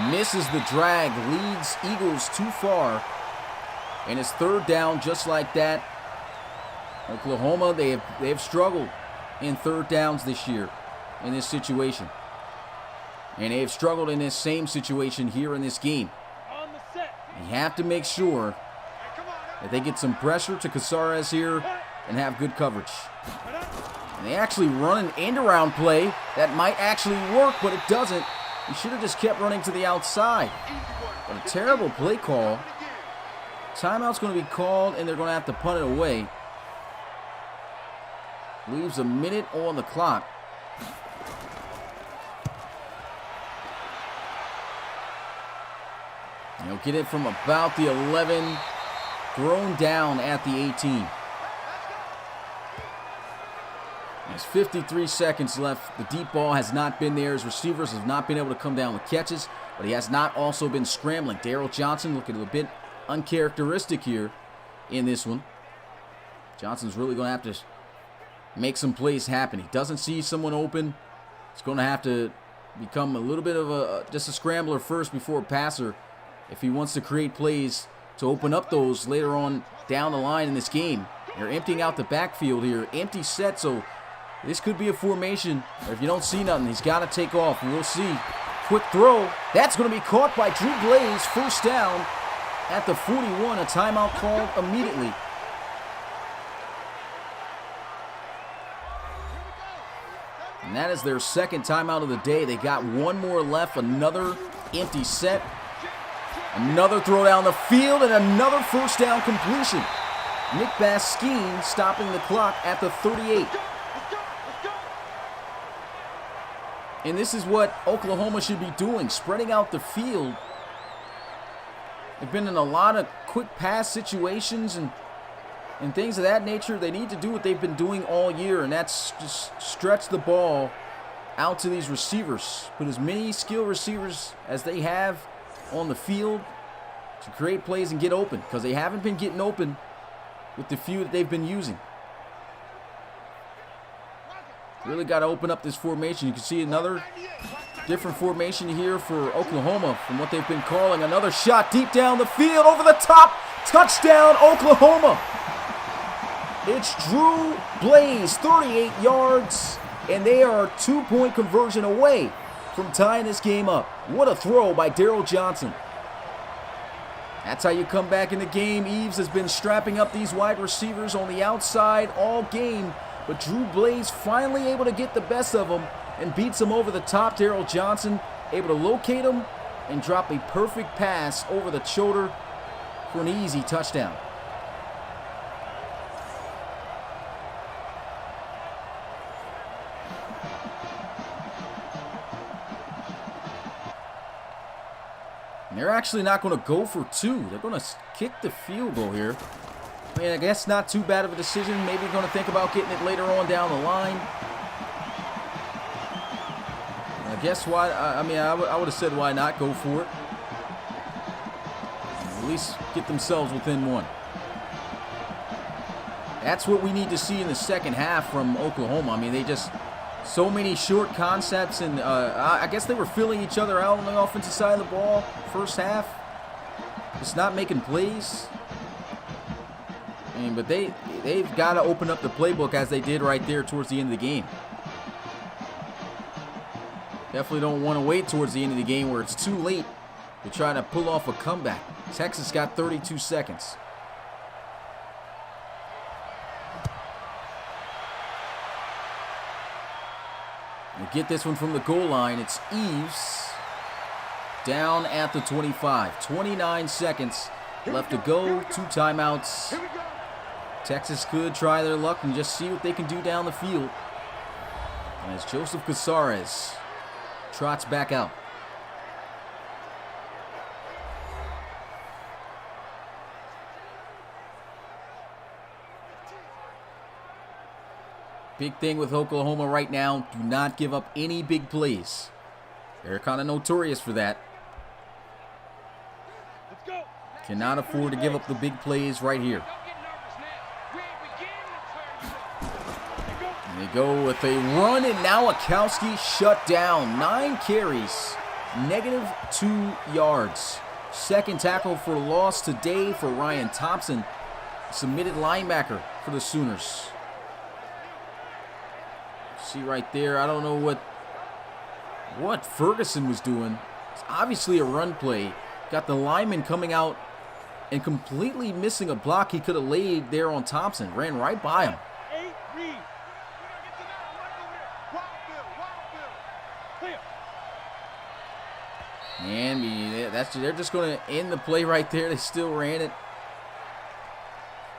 misses the drag, leads Eagles too far, and it's 3rd down just like that. Oklahoma, they have struggled in 3rd downs this year in this situation, and they have struggled in this same situation here in this game. You have to make sure that they get some pressure to Casares here and have good coverage. And they actually run an end-around play that might actually work, but it doesn't. He should have just kept running to the outside. But a terrible play call. Timeout's going to be called, and they're going to have to punt it away. Leaves a minute on the clock. And he'll get it from about the 11, thrown down at the 18. There's 53 seconds left. The deep ball has not been there. His receivers have not been able to come down with catches, but he has not also been scrambling. Darryl Johnson looking a bit uncharacteristic here in this one. Johnson's really going to have to make some plays happen. He doesn't see someone open. It's going to have to become a little bit of just a scrambler first before a passer if he wants to create plays to open up those later on down the line in this game. They're emptying out the backfield here. Empty set, so this could be a formation. Or if you don't see nothing, he's got to take off. We'll see. quick throw. That's going to be caught by Drew Blaze. First down at the 41. A timeout called immediately. And that is their second timeout of the day. They got one more left. Another empty set. Another throw down the field and another first down completion. Nick Baskeen stopping the clock at the 38. And this is what Oklahoma should be doing, spreading out the field. They've been in a lot of quick pass situations and things of that nature. They need to do what they've been doing all year, and that's just stretch the ball out to these receivers. Put as many skilled receivers as they have on the field to create plays and get open, because they haven't been getting open with the few that they've been using. Really got to open up this formation. You can see another different formation here for Oklahoma from what they've been calling. Another shot deep down the field, over the top. Touchdown, Oklahoma. It's Drew Blaze, 38 yards, and they are a 2-point conversion away from tying this game up. What a throw by Daryl Johnson. That's how you come back in the game. Eves has been strapping up these wide receivers on the outside all game, but Drew Blaze finally able to get the best of them and beats him over the top. Daryl Johnson able to locate him and drop a perfect pass over the shoulder for an easy touchdown. And they're actually not going to go for two. They're going to kick the field goal here. I mean, I guess not too bad of a decision. Maybe going to think about getting it later on down the line. I guess why, I would have said why not go for it. At least get themselves within one. That's what we need to see in the second half from Oklahoma. I mean, they just, so many short concepts, and I guess they were filling each other out on the offensive side of the ball first half. Just not making plays. I mean, but they've got to open up the playbook as they did right there towards the end of the game. Definitely don't want to wait towards the end of the game where it's too late to try to pull off a comeback. Texas got 32 seconds. We'll get this one from the goal line. It's Eves down at the 25. 29 seconds left to go. 2 timeouts. Texas could try their luck and just see what they can do down the field. And as Joseph Casares trots back out. Big thing with Oklahoma right now, do not give up any big plays. They're kind of notorious for that. Cannot afford to give up the big plays right here. And they go with a run, and now Akowski shut down. 9 carries, -2 yards. Second tackle for loss today for Ryan Thompson, submitted linebacker for the Sooners. See right there, I don't know what Ferguson was doing. It's obviously a run play. Got the lineman coming out and completely missing a block he could have laid there on Thompson. Ran right by him. And they're just going to end the play right there. They still ran it.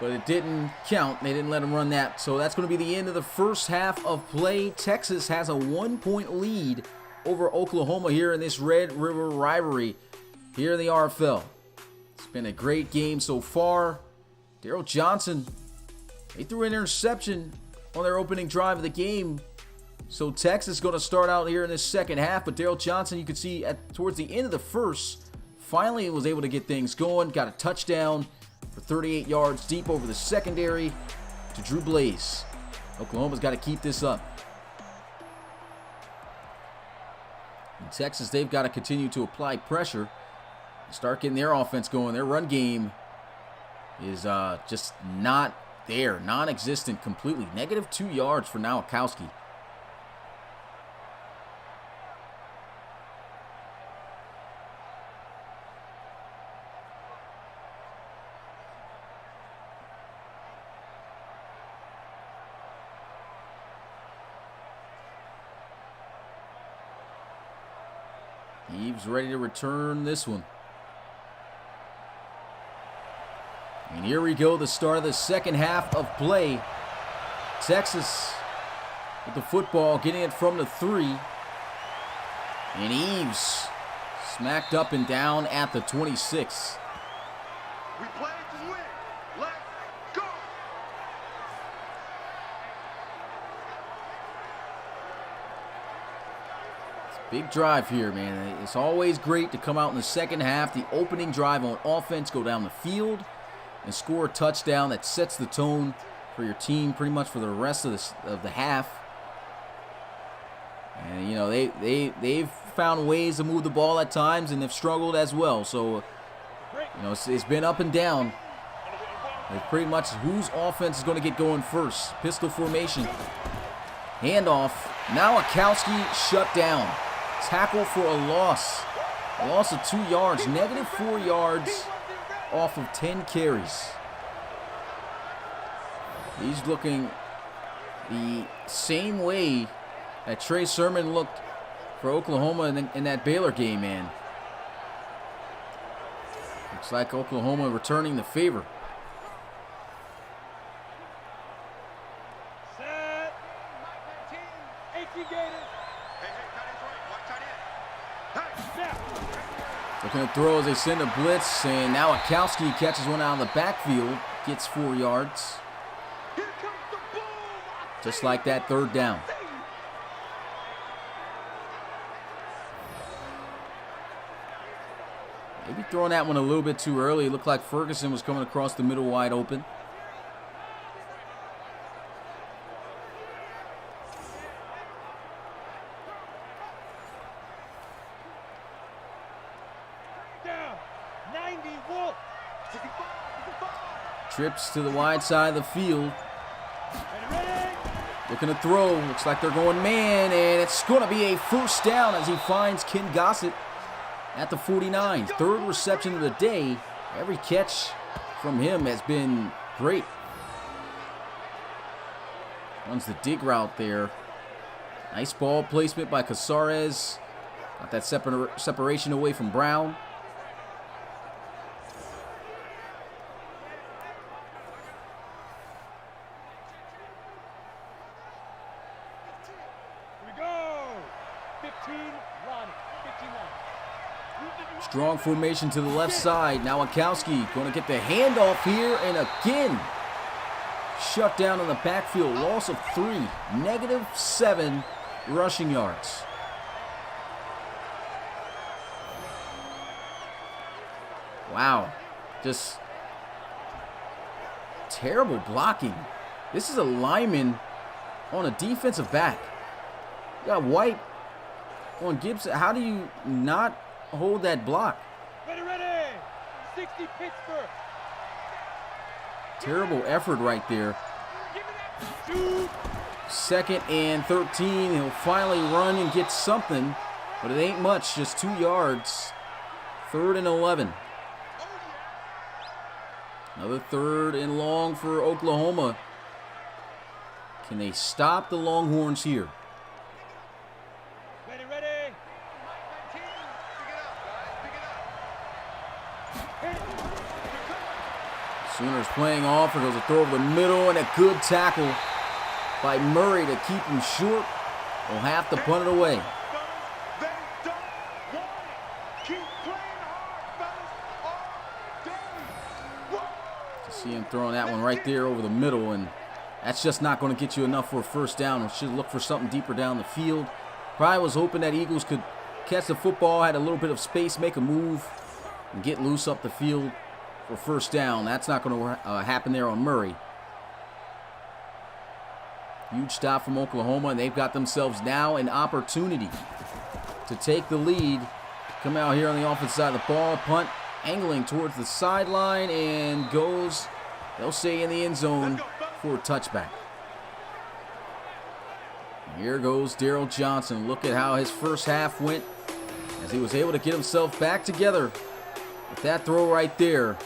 But it didn't count. They didn't let him run that. So that's going to be the end of the first half of play. Texas has a 1-point lead over Oklahoma here in this Red River rivalry here in the RFL. It's been a great game so far. Daryl Johnson, they threw an interception on their opening drive of the game. So Texas is going to start out here in this second half. But Daryl Johnson, you can see towards the end of the first, finally was able to get things going. Got a touchdown for 38 yards deep over the secondary to Drew Blaze. Oklahoma's got to keep this up. In Texas, they've got to continue to apply pressure and start getting their offense going. Their run game is just not there, non-existent completely. -2 yards for Nowakowski. Eves ready to return this one. And here we go, the start of the second half of play. Texas with the football, getting it from the 3. And Eves smacked up and down at the 26. We play to win. Let's go. Big drive here, man. It's always great to come out in the second half, the opening drive on offense, go down the field and score a touchdown that sets the tone for your team pretty much for the rest of the half. And you know, they've found ways to move the ball at times and have struggled as well. So you know, it's been up and down. It's pretty much whose offense is going to get going first. Pistol formation. Handoff. Now Akowski shut down. Tackle for a loss. A loss of 2 yards. Negative 4 yards off of 10 carries. He's looking the same way that Trey Sermon looked for Oklahoma in that Baylor game, man. Looks like Oklahoma returning the favor. Set. Looking to throw as they send a blitz, and now Akowski catches one out of the backfield, gets 4 yards. Here comes the boom. Just like that, third down. Maybe throwing that one a little bit too early. It looked like Ferguson was coming across the middle wide open. Down. 90 Wolf. Trips to the wide side of the field. Ready? Looking to throw. Looks like they're going man, and it's going to be a first down as he finds Ken Gossett at the 49. Third reception of the day. Every catch from him has been great. Runs the dig route there. Nice ball placement by Casares. Got that separation away from Brown. Here we go. 15 Ronnie. 15 Ronnie. Strong formation to the left side. Now Akowski going to get the handoff here, and again shut down in the backfield. Loss of 3. Negative 7 rushing yards. Wow. Just terrible blocking. This is a lineman on a defensive back. You got White on Gibson. How do you not hold that block? Ready. 60 Pittsburgh. Terrible effort right there. Give me that. Shoot. 2nd and 13. He'll finally run and get something, but it ain't much. Just 2 yards. 3rd and 11. Another 3rd and long for Oklahoma. Can they stop the Longhorns here? Ready. Sooners playing off. It goes a throw over the middle, and a good tackle by Murray to keep him short. We'll have to punt it away. They don't want it. Keep playing hard, fellas, all day. See him throwing that one right there over the middle, and that's just not going to get you enough for a first down. We should look for something deeper down the field. Probably was hoping that Eagles could catch the football, had a little bit of space, make a move, and get loose up the field for first down. That's not going to happen there on Murray. Huge stop from Oklahoma, and they've got themselves now an opportunity to take the lead. Come out here on the offensive side of the ball. Punt angling towards the sideline and goes, they'll say, in the end zone for a touchback. And here goes Daryl Johnson. Look at how his first half went as he was able to get himself back together with that throw right there.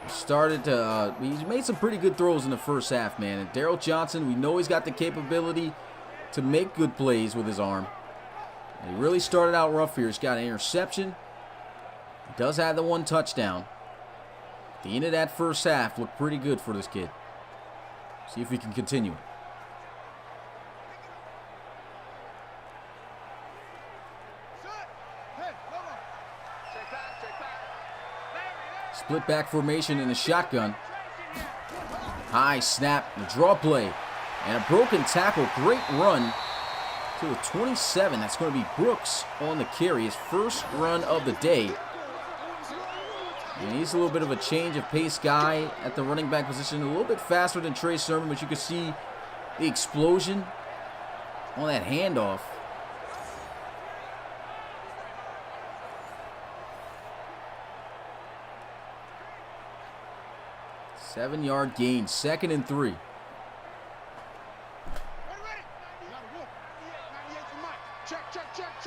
He's made some pretty good throws in the first half, man. And Daryl Johnson, we know he's got the capability to make good plays with his arm. He really started out rough here. He's got an interception. He does have the 1 touchdown. The end of that first half looked pretty good for this kid. See if he can continue it. Split back formation in the shotgun. High snap, the draw play, and a broken tackle. Great run to the 27. That's going to be Brooks on the carry. His first run of the day. And he's a little bit of a change of pace guy at the running back position. A little bit faster than Trey Sermon, but you can see the explosion on that handoff. Seven-yard gain, 2nd and 3.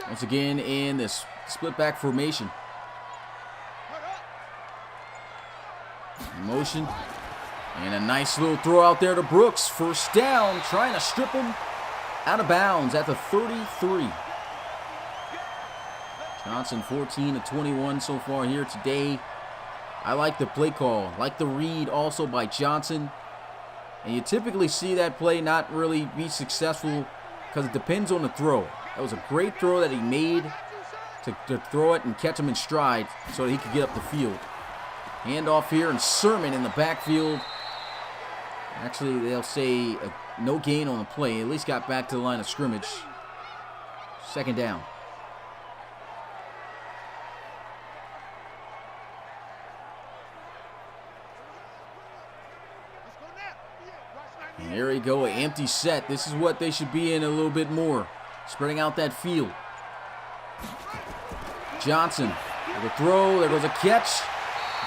Once again in this split back formation. Motion. And a nice little throw out there to Brooks. First down, trying to strip him out of bounds at the 33. Johnson 14 of 21 so far here today. I like the play call, like the read also by Johnson. And you typically see that play not really be successful because it depends on the throw. That was a great throw that he made to throw it and catch him in stride so that he could get up the field. Handoff here, and Sermon in the backfield. Actually, they'll say no gain on the play. At least got back to the line of scrimmage. 2nd down. And there we go, an empty set. This is what they should be in a little bit more. Spreading out that field. Johnson, with a throw, there goes a catch.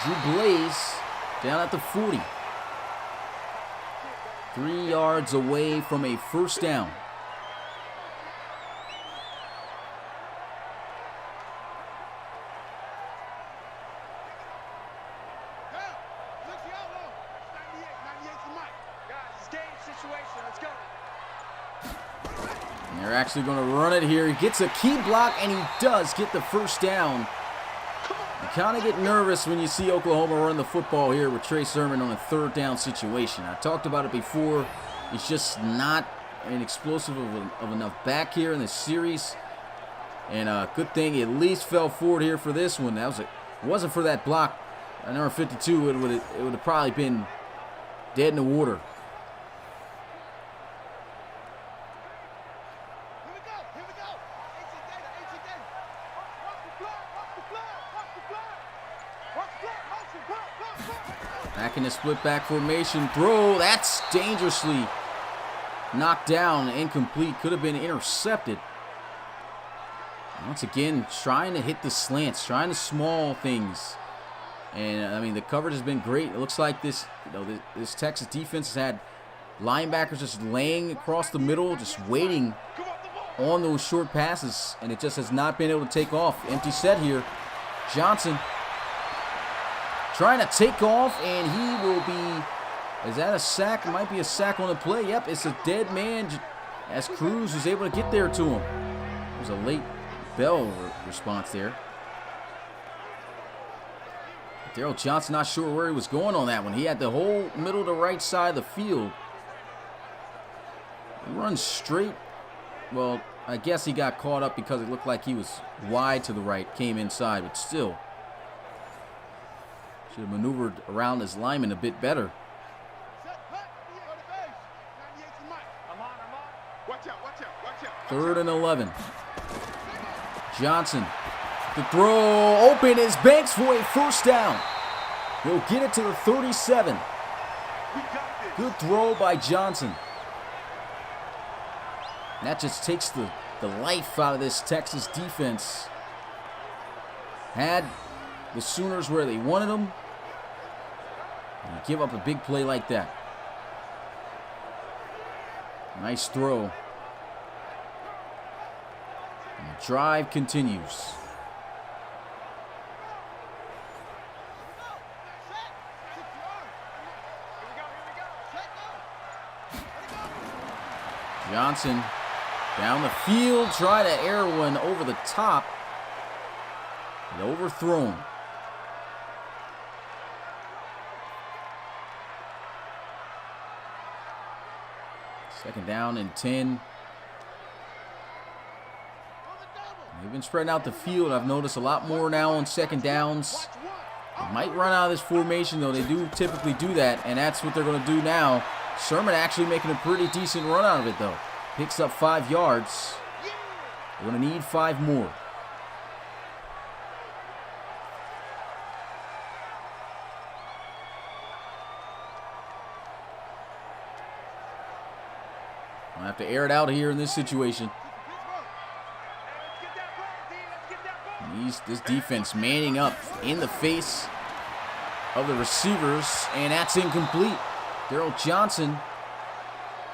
Drew Blaze down at the 40. 3 yards away from a first down. And they're actually going to run it here. He gets a key block, and he does get the first down. You kind of get nervous when you see Oklahoma run the football here with Trey Sermon on a 3rd down situation. I talked about it before. He's just not an explosive of enough back here in the series. And good thing he at least fell forward here for this one. That was it wasn't for that block, number 52, it would have probably been dead in the water. Back in the split back formation. Throw. That's dangerously knocked down. Incomplete. Could have been intercepted. Once again, trying to hit the slants. Trying the small things. And, I mean, the coverage has been great. It looks like this Texas defense has had linebackers just laying across the middle, just waiting on those short passes. And it just has not been able to take off. Empty set here. Johnson trying to take off, and he will be, is that a sack? It might be a sack on the play. Yep, it's a dead man as Cruz was able to get there to him. It was a late bell response there. Daryl Johnson not sure where he was going on that one. He had the whole middle to right side of the field. He runs straight. Well, I guess he got caught up because it looked like he was wide to the right, came inside, but still. Should have maneuvered around his lineman a bit better. 3rd and 11. Johnson. The throw open is Banks for a first down. He'll get it to the 37. Good throw by Johnson. And that just takes the life out of this Texas defense. Had the Sooners where they wanted them. And you give up a big play like that. Nice throw. And the drive continues. Johnson Down the field, try to air one over the top. And overthrown. Second down and 10. They've been spreading out the field. I've noticed a lot more now on second downs. They might run out of this formation, though. They do typically do that, and that's what they're going to do now. Sermon actually making a pretty decent run out of it, though. Picks up 5 yards. They're going to need 5 more. I'll have to air it out here in this situation. This defense manning up in the face of the receivers, and that's incomplete. Daryl Johnson,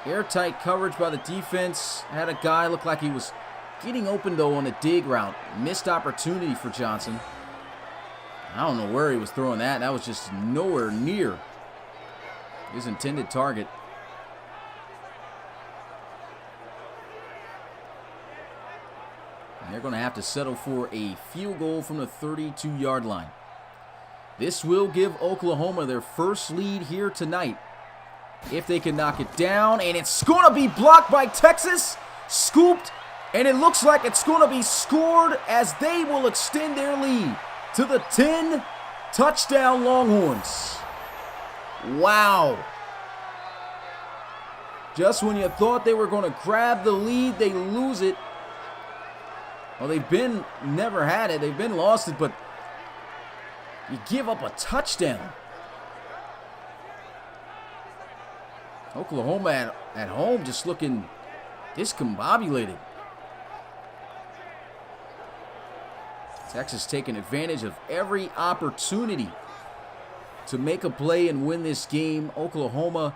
airtight coverage by the defense. Had a guy look like he was getting open, though, on a dig route. Missed opportunity for Johnson. I don't know where he was throwing that. That was just nowhere near his intended target. They're going to have to settle for a field goal from the 32-yard line. This will give Oklahoma their first lead here tonight. If they can knock it down, and it's going to be blocked by Texas, scooped, and it looks like it's going to be scored as they will extend their lead to the 10. Touchdown Longhorns. Wow. Just when you thought they were going to grab the lead, they lose it. Well, they've never had it. They've been lost it, but you give up a touchdown. Oklahoma at home just looking discombobulated. Texas taking advantage of every opportunity to make a play and win this game. Oklahoma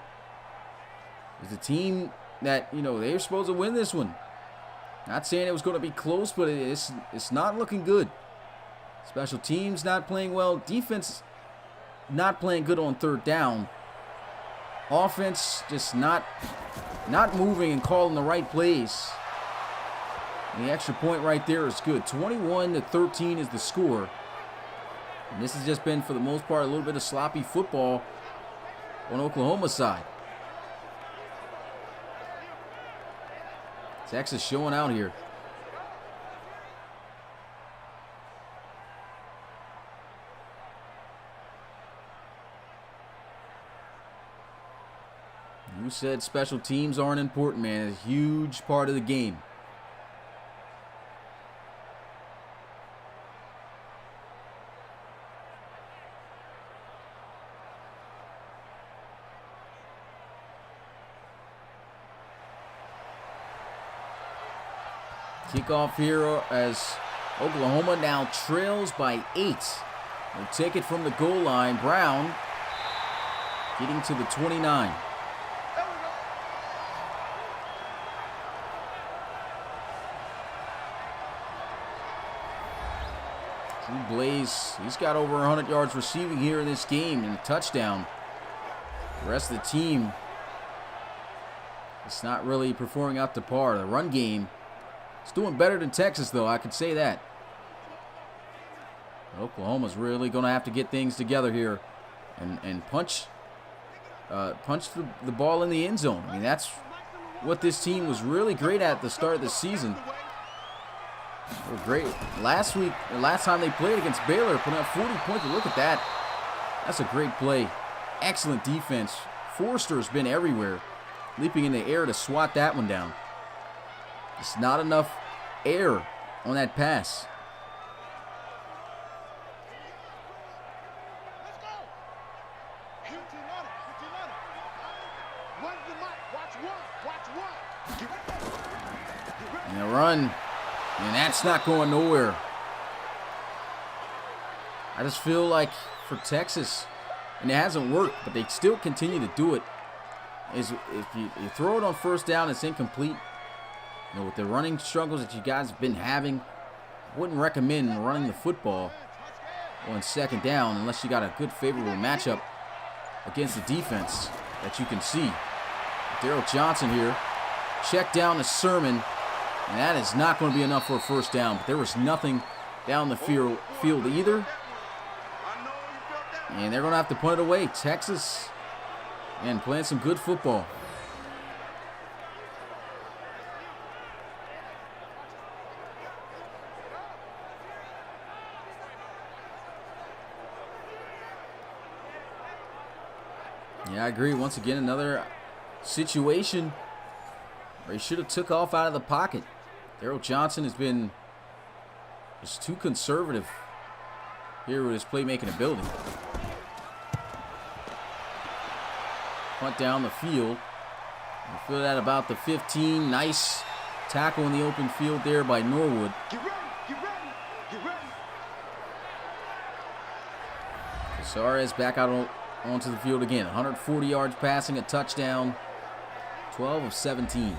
is a team that, they're supposed to win this one. Not saying it was going to be close, but it's not looking good. Special teams not playing well. Defense not playing good on third down. Offense just not moving and calling the right plays. And the extra point right there is good. 21-13 is the score. And this has just been, for the most part, a little bit of sloppy football on Oklahoma's side. Texas showing out here. You said special teams aren't important, man. It's a huge part of the game. Kickoff here as Oklahoma now trails by 8. They'll take it from the goal line. Brown getting to the 29. Drew Blaze, he's got over 100 yards receiving here in this game and a touchdown. The rest of the team, it's not really performing up to par. The run game, it's doing better than Texas, though, I could say that. Oklahoma's really going to have to get things together here and punch the ball in the end zone. I mean, that's what this team was really great at the start of the season. They were great. Last time they played against Baylor, putting up 40 points. Look at that. That's a great play. Excellent defense. Forster's been everywhere, leaping in the air to swat that one down. It's not enough air on that pass. And a run, and that's not going nowhere. I just feel like for Texas, and it hasn't worked, but they still continue to do it, is if you throw it on first down, it's incomplete. With the running struggles that you guys have been having, I wouldn't recommend running the football on second down unless you got a good favorable matchup against the defense that you can see. Daryl Johnson here. Check down to Sermon. And that is not going to be enough for a first down. But there was nothing down the field either. And they're going to have to punt it away. Texas, and playing some good football. Yeah, I agree. Once again, another situation where he should have took off out of the pocket. Daryl Johnson has been just too conservative here with his playmaking ability. Punt down the field. I feel that about the 15. Nice tackle in the open field there by Norwood. Get ready, get ready, get ready. Casares back out onto the field again. 140 yards passing, a touchdown. 12 of 17.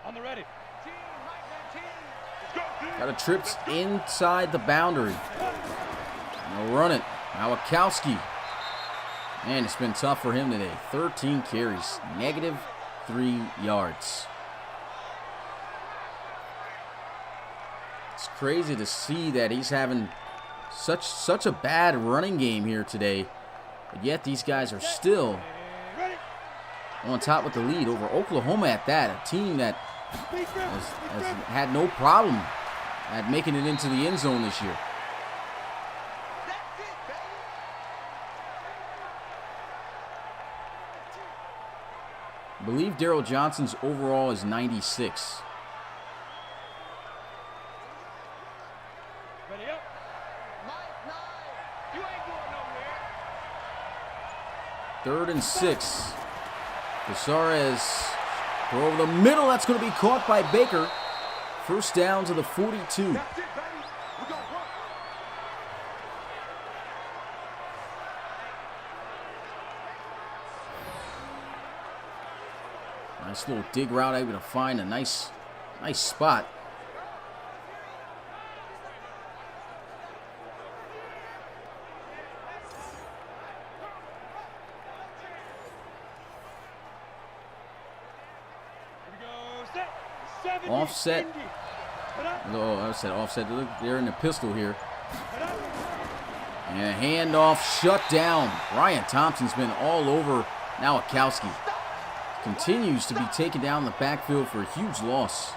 On the ready. Team, right there, team. Let's go, team. Got a trips inside the boundary. They'll run it. Nowakowski. Man, it's been tough for him today. 13 carries, -3 yards. It's crazy to see that he's having such a bad running game here today. But yet these guys are still on top with the lead over Oklahoma at that. A team that has had no problem at making it into the end zone this year. I believe Daryl Johnson's overall is 96. Ready up. You ain't going nowhere. 3rd and 6. Casares throw over the middle. That's going to be caught by Baker. First down to the 42. That's it, baby. We gonna run. Nice little dig route, able to find a nice spot. Here we go. Set. 70, Offset. 80. Put up, Oh, I said offset. Look, they're in the pistol here. put up. And a handoff shut down. Ryan Thompson's been all over Nowakowski. Continues to be taken down the backfield for a huge loss.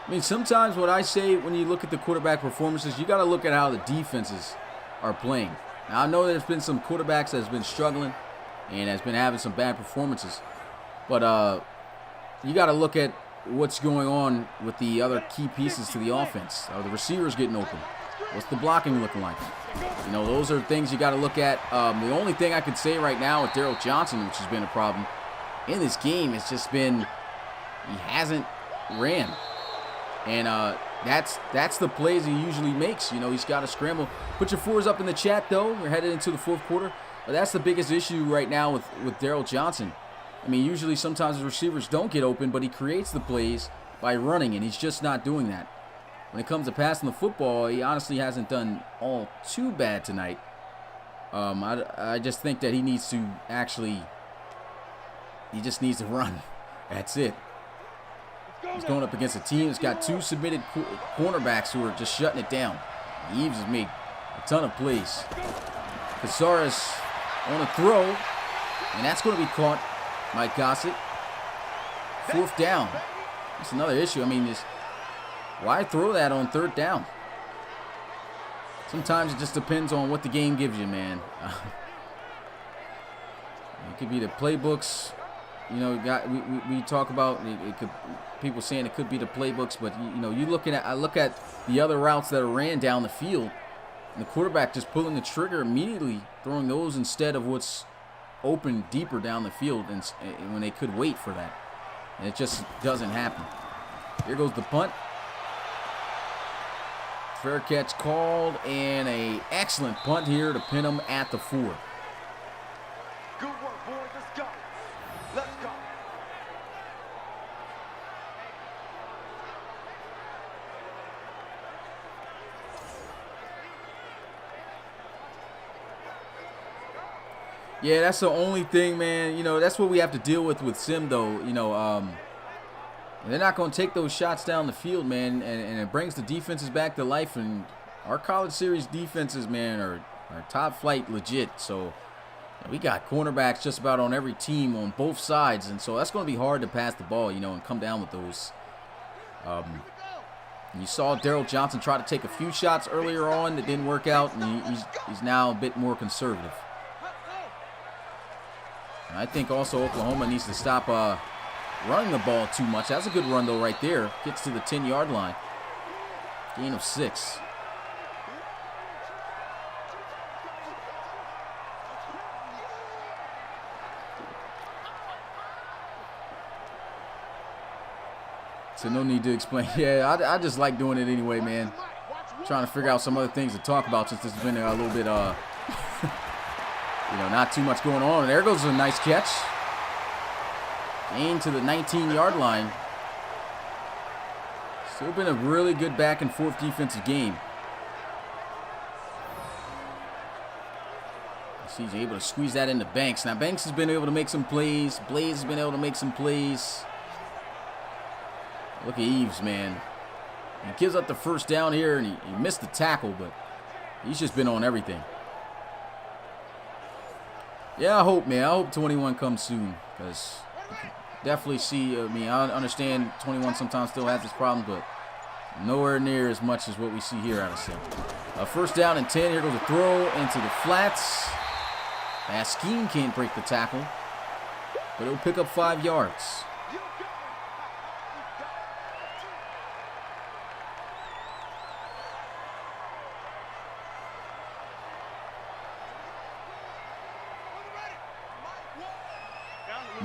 I mean, sometimes what I say when you look at the quarterback performances, you got to look at how the defenses are playing. Now, I know there's been some quarterbacks that's been struggling and has been having some bad performances. But you got to look at what's going on with the other key pieces to the offense. Are the receivers getting open? What's the blocking looking like? You know, those are things you got to look at. The only thing I could say right now with Daryl Johnson, which has been a problem in this game, has just been he hasn't ran. And that's the plays he usually makes. You know, he's got to scramble. Put your fours up in the chat, though. We're headed into the 4th quarter. But that's the biggest issue right now with Daryl Johnson. I mean, usually sometimes the receivers don't get open, but he creates the plays by running, and he's just not doing that. When it comes to passing the football, he honestly hasn't done all too bad tonight. I just think that he needs to run. That's it. He's going up against a team that's got 2 submitted cornerbacks who are just shutting it down. Eaves has made a ton of plays. Casares on a throw, and that's going to be caught by Gossett. 4th down. That's another issue. I mean, why throw that on 3rd down? Sometimes it just depends on what the game gives you, man. It could be the playbooks. You know, we talk about it could, people saying it could be the playbooks, but you know, I look at the other routes that are ran down the field, and the quarterback just pulling the trigger immediately, throwing those instead of what's open deeper down the field, and when they could wait for that, and it just doesn't happen. Here goes the punt. Fair catch called, and a excellent punt here to pin them at the 4. Good work, boys. Let's go. Let's go. Yeah, that's the only thing, man. You know, that's what we have to deal with Sim, though. You know, they're not going to take those shots down the field, man, and it brings the defenses back to life. And our college series defenses, man, are top flight legit. So we got cornerbacks just about on every team on both sides, and so that's going to be hard to pass the ball, you know, and come down with those. You saw Daryl Johnson try to take a few shots earlier on that didn't work out, and he's now a bit more conservative. And I think also Oklahoma needs to stop running the ball too much. That's a good run, though, right there. Gets to the 10-yard line. Gain of 6. So no need to explain. Yeah, I just like doing it anyway, man. Trying to figure out some other things to talk about since this has been a little bit, you know, not too much going on. And there goes a nice catch. Gain to the 19-yard line. Still been a really good back and forth defensive game. He's able to squeeze that into Banks. Now Banks has been able to make some plays. Blaze has been able to make some plays. Look at Eves, man. He gives up the first down here, and he missed the tackle, but he's just been on everything. Yeah, I hope, man. I hope 21 comes soon, because definitely see, I mean, I understand 21 sometimes still has this problem, but nowhere near as much as what we see here out of Sim. First down and 10. Here goes a throw into the flats. Baskeen can't break the tackle, but it'll pick up 5 yards.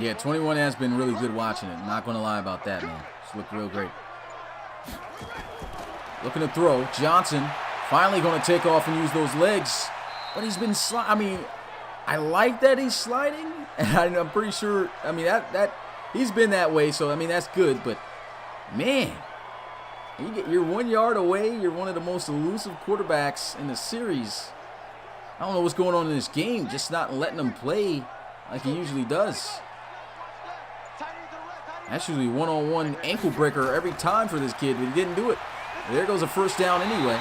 Yeah, 21 has been really good watching it. Not going to lie about that, man. It's looked real great. Looking to throw. Johnson finally going to take off and use those legs. But he's been I mean, I like that he's sliding. And I'm pretty sure, I mean, that he's been that way. So, I mean, that's good. But, man, you're 1 yard away. You're one of the most elusive quarterbacks in the series. I don't know what's going on in this game. Just not letting him play like he usually does. That's usually one-on-one ankle breaker every time for this kid, but he didn't do it. There goes a first down anyway.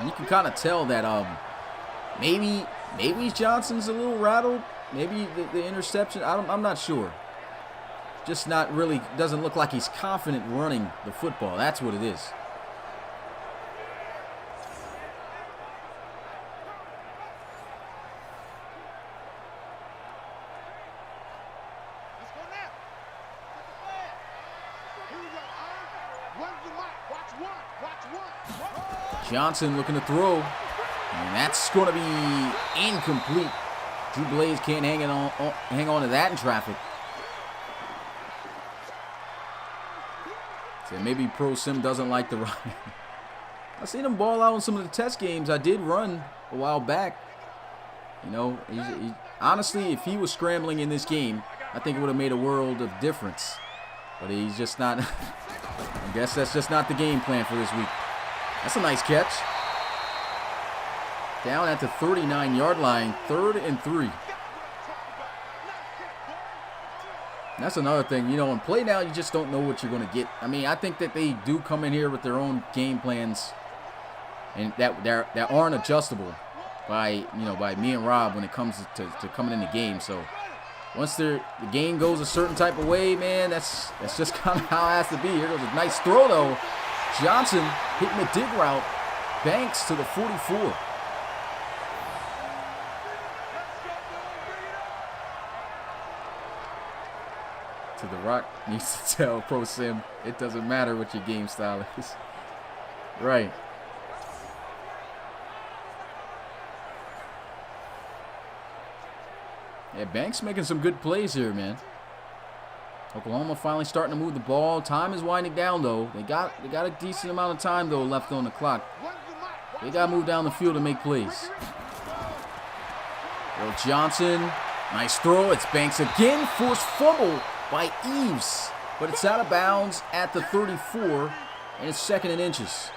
And you can kind of tell that maybe Johnson's a little rattled. Maybe the interception. I'm not sure. Just not really. Doesn't look like he's confident running the football. That's what it is. Johnson looking to throw, and that's going to be incomplete. Drew Blaze can't hang on to that in traffic. So maybe Pro Sim doesn't like the run. I've seen him ball out in some of the test games. I did run a while back. You know, honestly, if he was scrambling in this game, I think it would have made a world of difference. But he's just not. I guess that's just not the game plan for this week. That's a nice catch. Down at the 39-yard line, 3rd and 3. That's another thing, you know, in play now, you just don't know what you're going to get. I mean, I think that they do come in here with their own game plans, and that aren't adjustable by me and Rob when it comes to coming in the game. So once the game goes a certain type of way, man, that's just kind of how it has to be. Here goes a nice throw, though. Johnson hitting the dig route. Banks to the 44. To the Rock needs to tell Pro Sim it doesn't matter what your game style is. Right. Yeah, Banks making some good plays here, man. Oklahoma finally starting to move the ball. Time is winding down, though. They got a decent amount of time, though, left on the clock. They got to move down the field and make plays. Will Johnson, nice throw. It's Banks again. Forced fumble by Eves, but it's out of bounds at the 34, and it's 2nd and inches.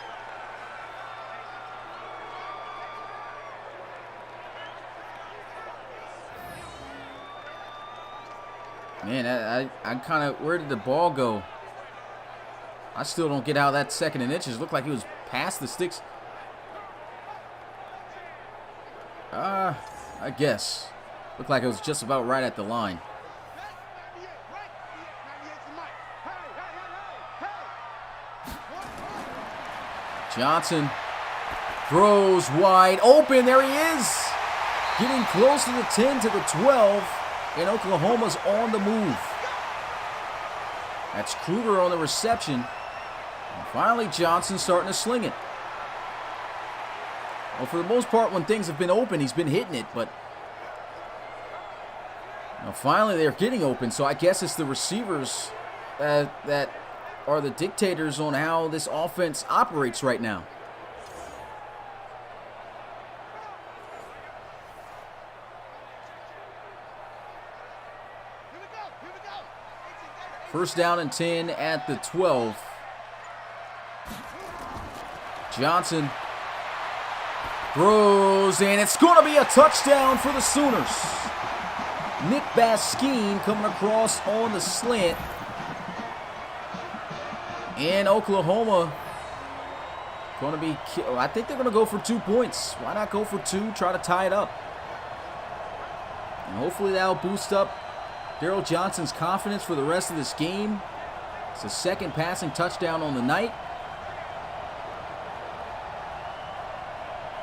Man, I kind of, where did the ball go? I still don't get how that 2nd and inches looked like it was past the sticks. I guess. Looked like it was just about right at the line. Johnson throws wide open. There he is. Getting close to the 10 to the 12. And Oklahoma's on the move. That's Kruger on the reception. And finally, Johnson starting to sling it. Well, for the most part, when things have been open, he's been hitting it. But finally, they're getting open. So I guess it's the receivers that are the dictators on how this offense operates right now. First down and 10 at the 12. Johnson throws, and it's going to be a touchdown for the Sooners. Nick Baskeen coming across on the slant. And Oklahoma going to be, I think they're going to go for 2 points. Why not go for 2, try to tie it up? And hopefully that'll boost up Darrell Johnson's confidence for the rest of this game. It's a 2nd passing touchdown on the night.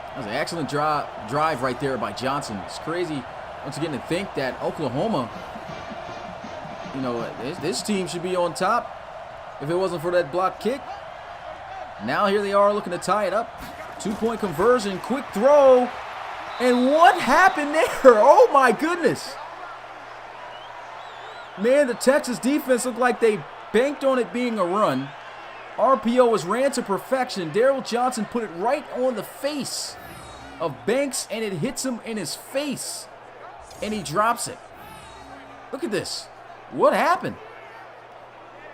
That was an excellent drive right there by Johnson. It's crazy, once again, to think that Oklahoma, this team should be on top if it wasn't for that block kick. Now here they are looking to tie it up. 2-point conversion, quick throw. And what happened there? Oh my goodness. Man, the Texas defense looked like they banked on it being a run. RPO was ran to perfection. Darrell Johnson put it right on the face of Banks, and it hits him in his face. And he drops it. Look at this. What happened?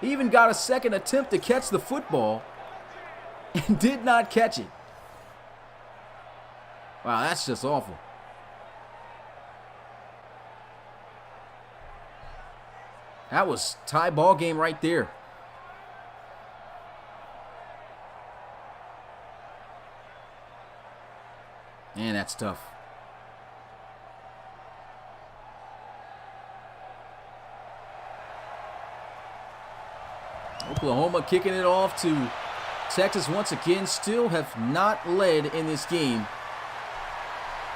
He even got a 2nd attempt to catch the football and did not catch it. Wow, that's just awful. That was tie ball game right there. Man, that's tough. Oklahoma kicking it off to Texas once again. Still have not led in this game.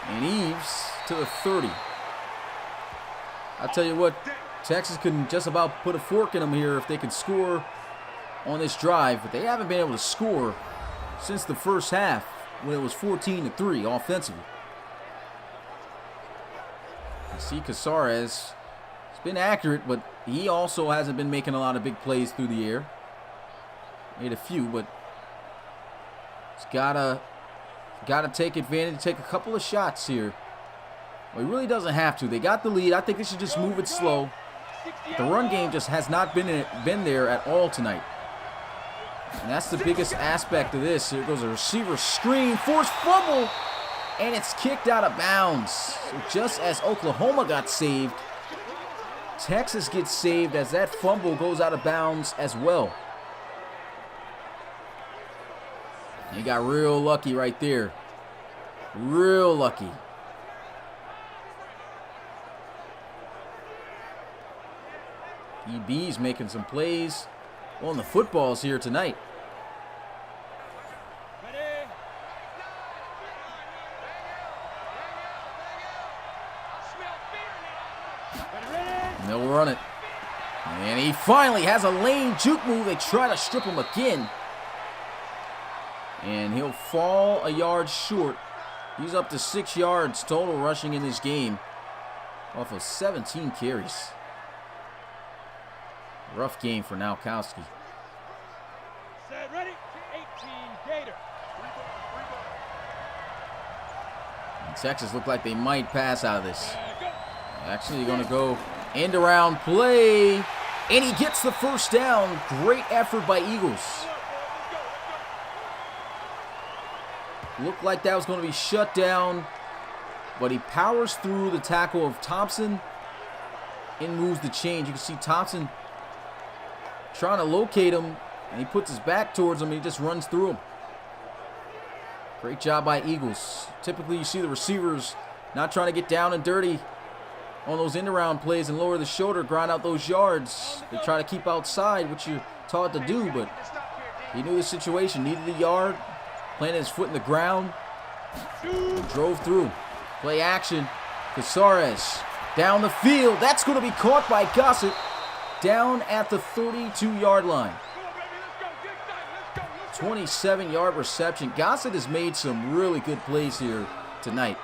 And Eves to the 30. I'll tell you what, Texas can just about put a fork in them here if they can score on this drive. But they haven't been able to score since the first half when it was 14-3 offensively. You see Casares has been accurate, but he also hasn't been making a lot of big plays through the air. Made a few, but he's gotta take advantage, take a couple of shots here. Well, he really doesn't have to. They got the lead. I think they should just move it slow. The run game just has not been there at all tonight. And that's the biggest aspect of this. Here goes a receiver screen, forced fumble, and it's kicked out of bounds. So just as Oklahoma got saved, Texas gets saved as that fumble goes out of bounds as well. He got real lucky right there. Real lucky. EB's making some plays on the footballs here tonight. And they'll run it. And he finally has a lane juke move. They try to strip him again. And he'll fall a yard short. He's up to 6 yards total rushing in this game off of 17 carries. Rough game for Nowkowski. Set, ready, 18 Gator. And Texas look like they might pass out of this. Actually, going to go end around play. And he gets the first down. Great effort by Eagles. Looked like that was going to be shut down, but he powers through the tackle of Thompson In moves the change. You can see Thompson trying to locate him, and he puts his back towards him, and he just runs through him. Great job by Eagles. Typically, you see the receivers not trying to get down and dirty on those end-around plays and lower the shoulder, grind out those yards. They try to keep outside, which you're taught to do, but he knew the situation, needed a yard, planted his foot in the ground, drove through. Play action. Casares down the field. That's going to be caught by Gossett down at the 32-yard line. 27-yard reception. Gossett has made some really good plays here tonight.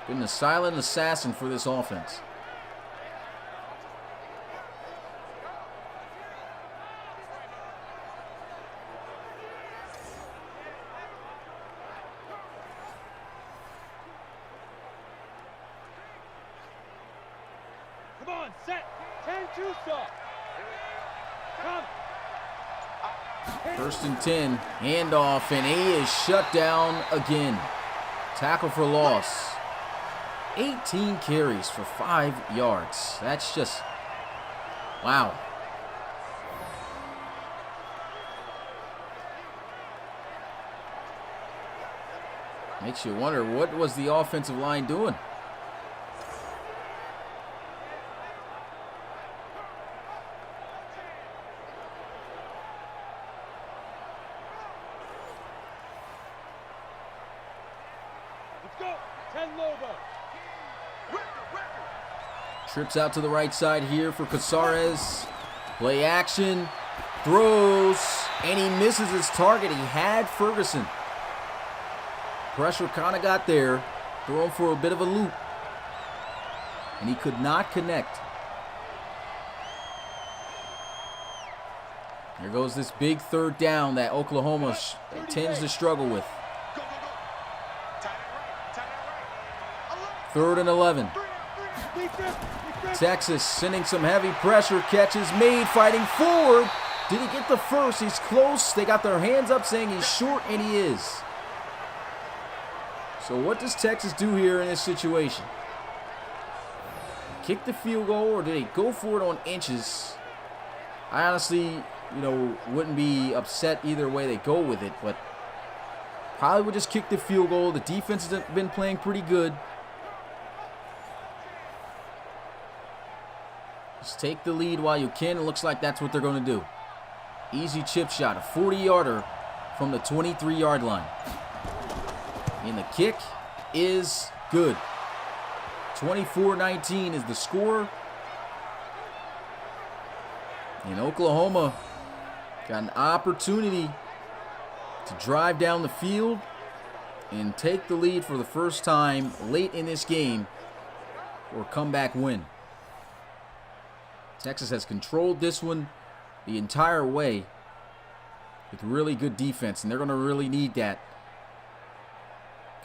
Been a silent assassin for this offense. Come on, set. 10-2 stop. Come. First and 10, handoff, and he is shut down again. Tackle for loss. 18 carries for 5 yards. That's just, wow. Makes you wonder, what was the offensive line doing? Let's go. 10 Lobo. Trips out to the right side here for Casares. Play action. Throws. And he misses his target. He had Ferguson. Pressure kind of got there. Throwing for a bit of a loop. And he could not connect. There goes this big third down that Oklahoma tends to struggle with. 3rd and 11. Texas sending some heavy pressure. Catches made, fighting forward. Did he get the first? He's close. They got their hands up saying he's short, and he is. So what does Texas do here in this situation? Kick the field goal, or do they go for it on inches? I honestly, wouldn't be upset either way they go with it, but probably would just kick the field goal. The defense has been playing pretty good. Just take the lead while you can. It looks like that's what they're going to do. Easy chip shot, a 40-yarder from the 23-yard line. And the kick is good. 24-19 is the score. And Oklahoma got an opportunity to drive down the field and take the lead for the first time late in this game for a comeback win. Texas has controlled this one the entire way with really good defense, and they're going to really need that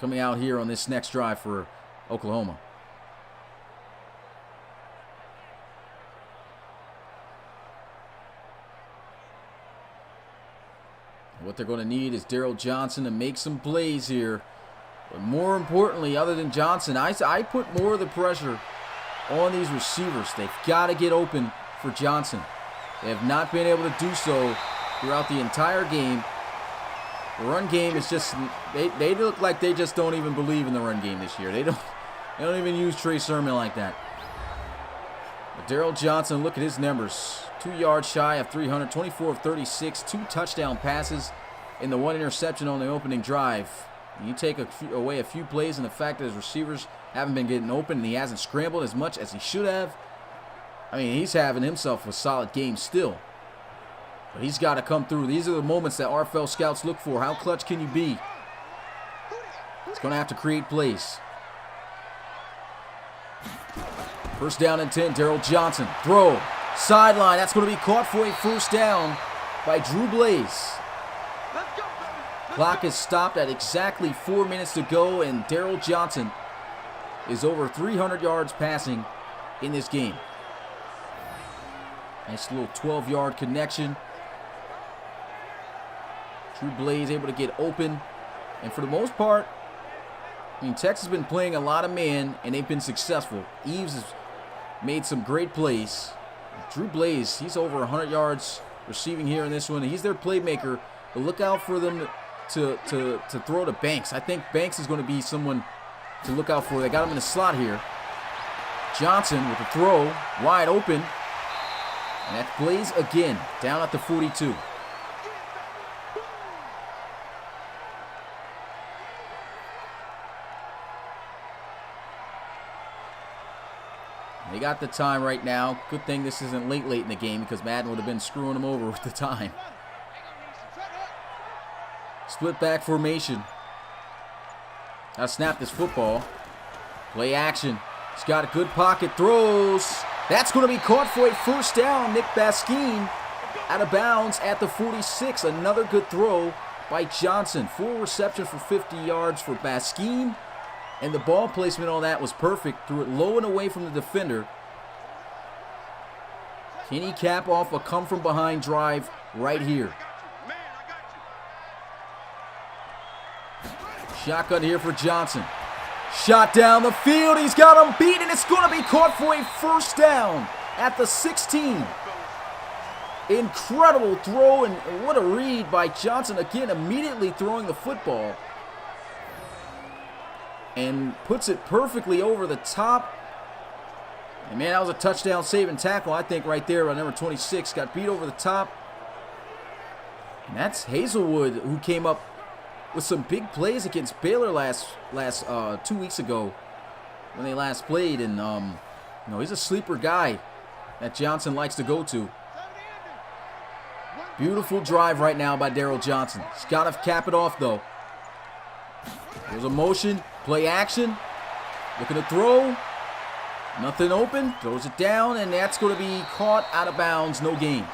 coming out here on this next drive for Oklahoma. What they're going to need is Daryl Johnson to make some plays here. But more importantly, other than Johnson, I put more of the pressure on these receivers. They've got to get open for Johnson. They have not been able to do so throughout the entire game. The run game is just, they look like they just don't even believe in the run game this year. They don't even use Trey Sermon like that. But Daryl Johnson, look at his numbers. 2 yards shy of 300, 24 of 36, 2 touchdown passes, and the 1 interception on the opening drive. And you take away a few plays and the fact that his receivers haven't been getting open and he hasn't scrambled as much as he should have. I mean, he's having himself a solid game still. But he's got to come through. These are the moments that RFL scouts look for. How clutch can you be? He's going to have to create plays. First down and 10, Daryl Johnson. Throw. Sideline. That's going to be caught for a first down by Drew Blaze. Clock is stopped at exactly 4 minutes to go, and Daryl Johnson is over 300 yards passing in this game. Nice little 12-yard connection. Drew Blaze able to get open. And for the most part, Texas has been playing a lot of man, and they've been successful. Eves has made some great plays. Drew Blaze, he's over 100 yards receiving here in this one. He's their playmaker, but look out for them to throw to Banks. I think Banks is going to be someone to look out for. They got him in the slot here. Johnson with the throw, wide open. And that's Blaze again, down at the 42. They got the time right now. Good thing this isn't late in the game because Madden would have been screwing them over with the time. Split back formation. Now snap this football. Play action. He's got a good pocket. Throws. That's going to be caught for a first down. Nick Baskine out of bounds at the 46. Another good throw by Johnson. Full reception for 50 yards for Baskine. And the ball placement on that was perfect. Threw it low and away from the defender. Can he cap off a come-from-behind drive right here? Shotgun here for Johnson. Shot down the field. He's got him beat, and it's going to be caught for a first down at the 16. Incredible throw, and what a read by Johnson. Again, immediately throwing the football. And puts it perfectly over the top. And man, that was a touchdown saving tackle, I think, right there by number 26. Got beat over the top. And that's Hazelwood, who came up with some big plays against Baylor last 2 weeks ago when they last played. And he's a sleeper guy that Johnson likes to go to. Beautiful drive right now by Daryl Johnson. He's got to cap it off though. There's a motion. Play action. Looking to throw. Nothing open. Throws it down, and that's going to be caught out of bounds. No gain.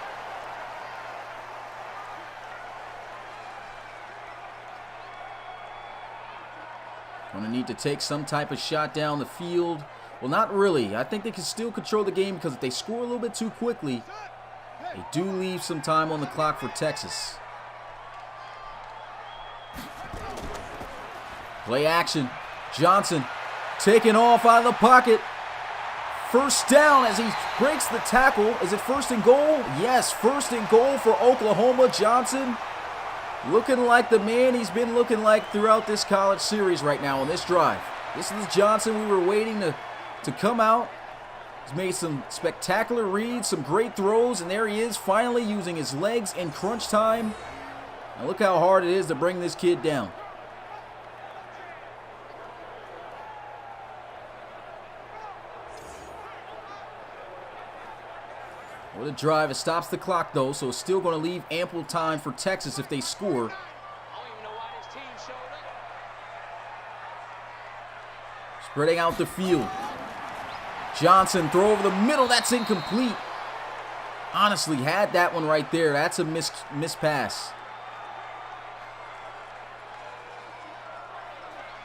Going to need to take some type of shot down the field. Well, not really. I think they can still control the game because if they score a little bit too quickly, they do leave some time on the clock for Texas. Play action. Johnson taking off out of the pocket. First down as he breaks the tackle. Is it first and goal? Yes, first and goal for Oklahoma. Johnson looking like the man he's been looking like throughout this college series right now on this drive. This is the Johnson we were waiting to come out. He's made some spectacular reads, some great throws, and there he is finally using his legs in crunch time. Now look how hard it is to bring this kid down. What a drive. It stops the clock, though, so it's still going to leave ample time for Texas if they score. Spreading out the field. Johnson, throw over the middle. That's incomplete. Honestly, had that one right there. That's a missed pass.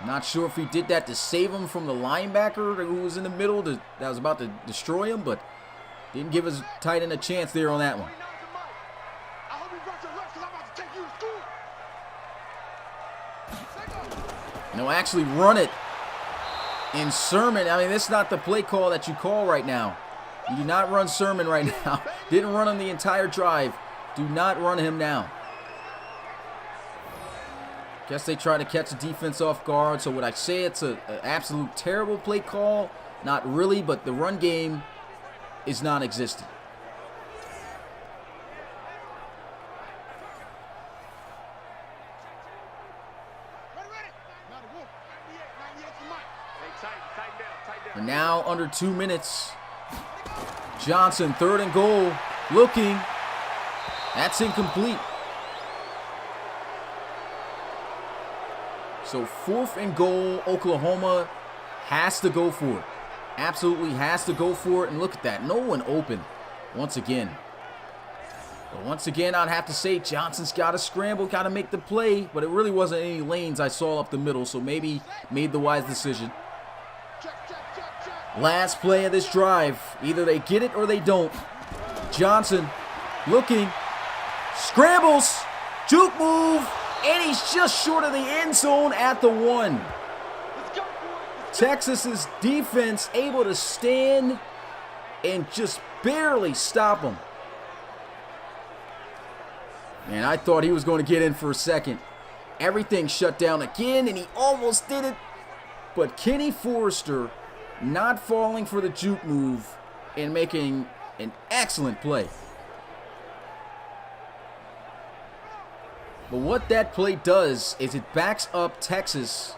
Not sure if he did that to save him from the linebacker who was in the middle that was about to destroy him, but didn't give his tight end a chance there on that one. No, actually run it. And Sermon, I mean, this is not the play call that you call right now. You do not run Sermon right now. Didn't run him the entire drive. Do not run him now. Guess they try to catch the defense off guard. So would I say it's an absolute terrible play call? Not really, but the run game is non-existent. And now under 2 minutes. Johnson, third and goal. Looking. That's incomplete. So fourth and goal. Oklahoma has to go for it. Absolutely has to go for it. And look at that. No one open once again. But once again, I'd have to say Johnson's got to scramble, got to make the play. But it really wasn't any lanes I saw up the middle. So maybe made the wise decision. Last play of this drive. Either they get it or they don't. Johnson looking. Scrambles. Juke move. And he's just short of the end zone at the 1. Texas's defense able to stand and just barely stop him. Man, I thought he was going to get in for a second. Everything shut down again, and he almost did it. But Kenny Forster not falling for the juke move and making an excellent play. But what that play does is it backs up Texas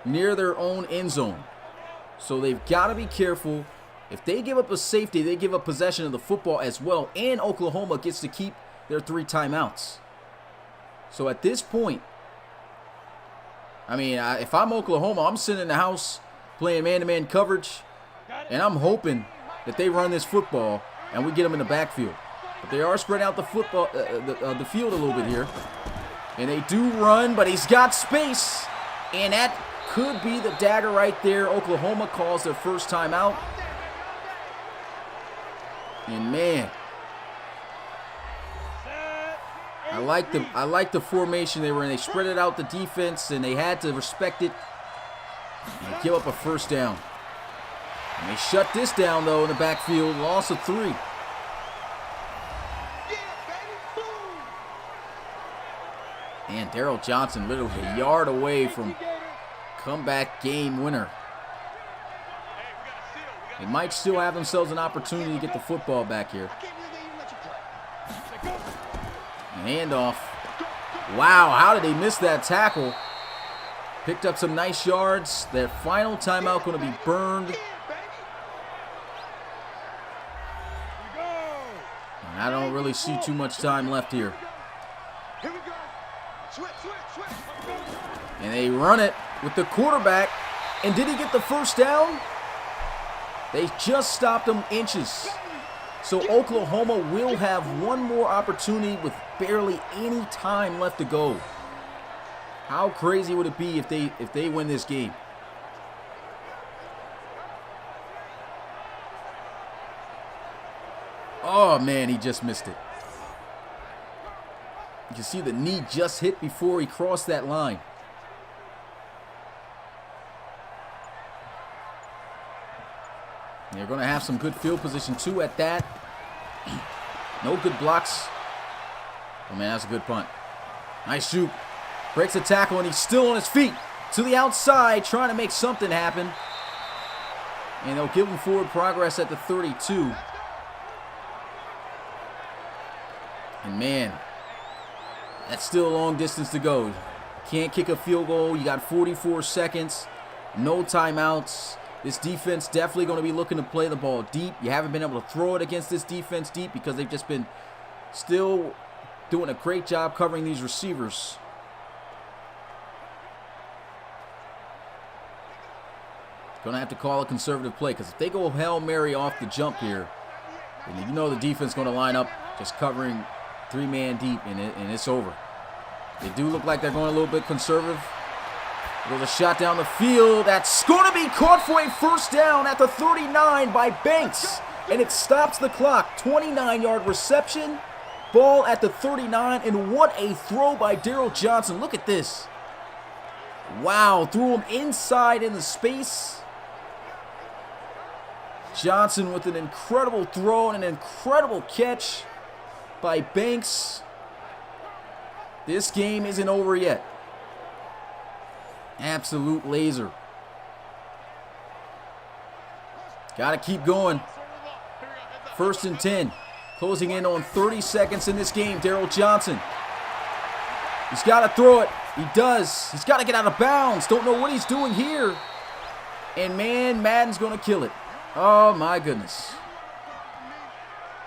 near their own end zone. So they've got to be careful. If they give up a safety, they give up possession of the football as well. And Oklahoma gets to keep their 3 timeouts. So at this point, I mean, if I'm Oklahoma, I'm sitting in the house playing man-to-man coverage. And I'm hoping that they run this football and we get them in the backfield. But they are spreading out the football, the field a little bit here. And they do run, but he's got space. And that could be the dagger right there. Oklahoma calls their first timeout. And man, I like the formation they were in. They spread it out the defense, and they had to respect it. And they give up a first down. And they shut this down, though, in the backfield. Loss of 3. And Daryl Johnson literally a yard away from comeback game winner. They might still have themselves an opportunity to get the football back here. Handoff. Wow, how did they miss that tackle? Picked up some nice yards. That final timeout going to be burned. And I don't really see too much time left here. And they run it with the quarterback. And did he get the first down? They just stopped him inches. So Oklahoma will have one more opportunity with barely any time left to go. How crazy would it be if they win this game? Oh man, he just missed it. You can see the knee just hit before he crossed that line. And they're going to have some good field position too at that. No good blocks. Oh man, that's a good punt. Nice shoot. Breaks the tackle and he's still on his feet. To the outside, trying to make something happen. And they'll give him forward progress at the 32. And man, that's still a long distance to go. Can't kick a field goal. You got 44 seconds. No timeouts. This defense definitely going to be looking to play the ball deep. You haven't been able to throw it against this defense deep because they've just been still doing a great job covering these receivers. Going to have to call a conservative play because if they go Hail Mary off the jump here, then you know the defense is going to line up just covering 3-man deep, and it's over. They do look like they're going a little bit conservative. There's a shot down the field. That's going to be caught for a first down at the 39 by Banks. And it stops the clock. 29-yard reception. Ball at the 39. And what a throw by Daryl Johnson. Look at this. Wow. Threw him inside in the space. Johnson with an incredible throw and an incredible catch by Banks. This game isn't over yet. Absolute laser. Got to keep going. 1st and 10. Closing in on 30 seconds in this game. Daryl Johnson. He's got to throw it. He does. He's got to get out of bounds. Don't know what he's doing here. And man, Madden's going to kill it. Oh my goodness.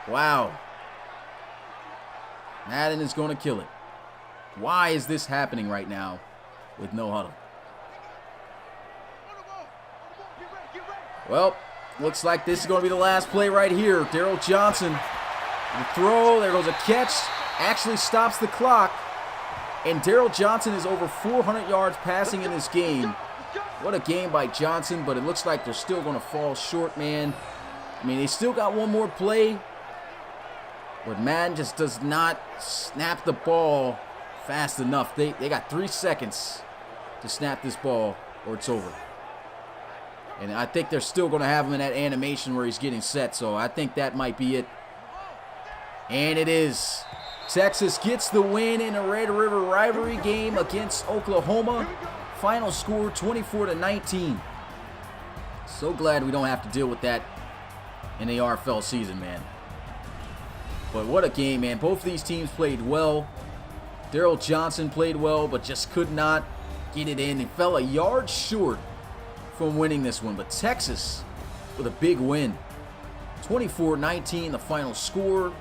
Wow. Madden is going to kill it. Why is this happening right now with no huddle? Well, looks like this is going to be the last play right here. Daryl Johnson, the throw, there goes a catch, actually stops the clock. And Daryl Johnson is over 400 yards passing in this game. What a game by Johnson, but it looks like they're still going to fall short, man. I mean, they still got one more play, but Madden just does not snap the ball fast enough. They got 3 seconds to snap this ball or it's over. And I think they're still going to have him in that animation where he's getting set. So I think that might be it. And it is. Texas gets the win in a Red River rivalry game against Oklahoma. Final score 24-19. So glad we don't have to deal with that in the RFL season, man. But what a game, man. Both of these teams played well. Daryl Johnson played well, but just could not get it in. He fell a yard short from winning this one. But Texas with a big win. 24-19, the final score.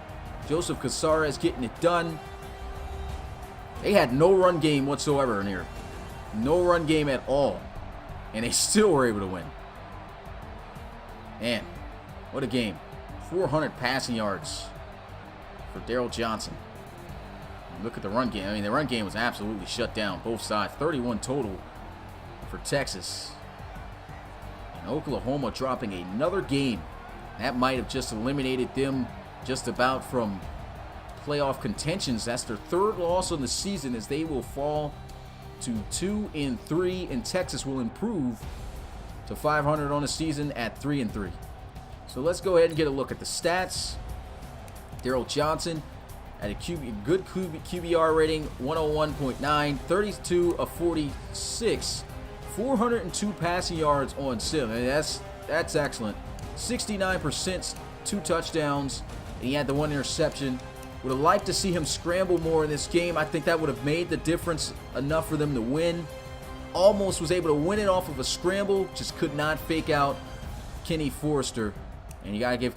Joseph Casares getting it done. They had no run game whatsoever in here. No run game at all. And they still were able to win. Man, what a game. 400 passing yards for Daryl Johnson. Look at the run game. I mean, the run game was absolutely shut down. Both sides. 31 total for Texas. And Oklahoma dropping another game. That might have just eliminated them just about from playoff contentions. That's their third loss on the season as they will fall to 2-3, and Texas will improve to 500 on the season at 3-3. So let's go ahead and get a look at the stats. Daryl Johnson had a good QBR rating, 101.9, 32 of 46, 402 passing yards on sim. I mean, that's excellent. 69%, 2 touchdowns, and he had the 1 interception. Would have liked to see him scramble more in this game. I think that would have made the difference enough for them to win. Almost was able to win it off of a scramble, just could not fake out Kenny Forster. And you got to give